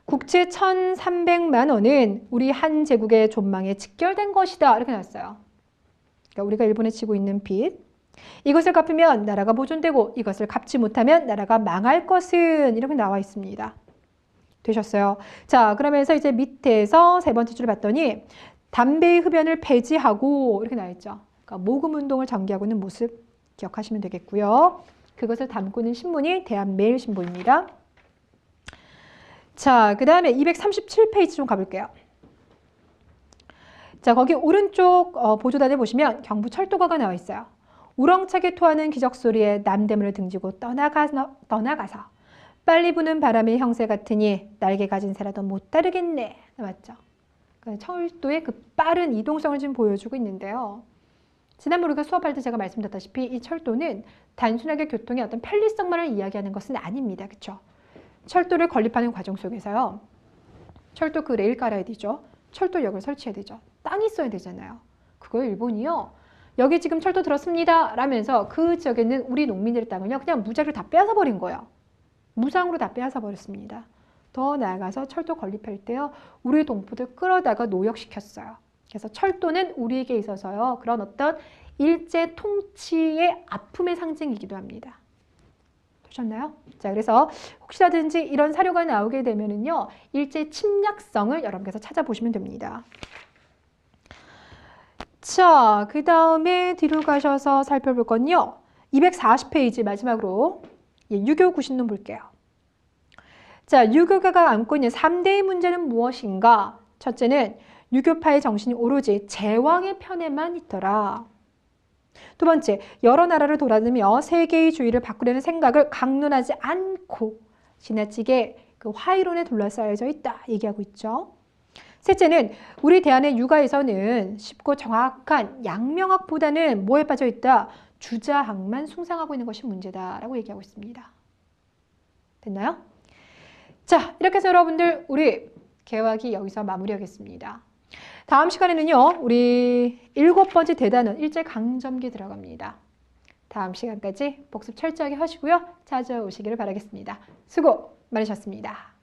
Speaker 1: 국채 1,300만 원은 우리 한 제국의 존망에 직결된 것이다. 이렇게 나왔어요. 그러니까 우리가 일본에 지고 있는 빚. 이것을 갚으면 나라가 보존되고 이것을 갚지 못하면 나라가 망할 것은, 이렇게 나와 있습니다. 되셨어요? 자, 그러면서 이제 밑에서 세 번째 줄을 봤더니 담배의 흡연을 폐지하고, 이렇게 나와 있죠. 그러니까 모금운동을 전개하고 있는 모습 기억하시면 되겠고요. 그것을 담고 있는 신문이 대한매일신보입니다. 자, 그 다음에 237페이지 좀 가볼게요. 자, 거기 오른쪽 보조단에 보시면 경부철도가가 나와 있어요. 우렁차게 토하는 기적소리에 남대문을 등지고 떠나가서 빨리 부는 바람의 형세 같으니 날개 가진 새라도 못 따르겠네. 맞죠? 철도의 그 빠른 이동성을 지금 보여주고 있는데요. 지난번 우리가 수업할 때 제가 말씀드렸다시피 이 철도는 단순하게 교통의 어떤 편리성만을 이야기하는 것은 아닙니다. 그렇죠? 철도를 건립하는 과정 속에서요, 철도 그 레일 깔아야 되죠. 철도역을 설치해야 되죠. 땅이 있어야 되잖아요. 그거 일본이요, 여기 지금 철도 들었습니다 라면서 그 지역에 있는 우리 농민들의 땅을요, 그냥 무작위로 다 빼앗아 버린 거예요. 무상으로 다 빼앗아 버렸습니다. 더 나아가서 철도 건립할 때요, 우리 동포들 끌어다가 노역시켰어요. 그래서 철도는 우리에게 있어서요, 그런 어떤 일제 통치의 아픔의 상징이기도 합니다. 보셨나요? 자, 그래서 혹시라든지 이런 사료가 나오게 되면은요, 일제 침략성을 여러분께서 찾아보시면 됩니다. 자, 그 다음에 뒤로 가셔서 살펴볼 건요, 240페이지 마지막으로 유교 구신론 볼게요. 자, 유교가가 안고 있는 3대의 문제는 무엇인가? 첫째는 유교파의 정신이 오로지 제왕의 편에만 있더라. 두 번째, 여러 나라를 돌아다니며 세계의 주의를 바꾸려는 생각을 강론하지 않고 지나치게 그 화의론에 둘러싸여져 있다 얘기하고 있죠. 셋째는 우리 대한의 육아에서는 쉽고 정확한 양명학보다는 뭐에 빠져 있다? 주자학만 숭상하고 있는 것이 문제다라고 얘기하고 있습니다. 됐나요? 자, 이렇게 해서 여러분들 우리 개화기 여기서 마무리하겠습니다. 다음 시간에는요, 우리 7번째 대단원 일제강점기 들어갑니다. 다음 시간까지 복습 철저하게 하시고요. 찾아오시기를 바라겠습니다. 수고 많으셨습니다.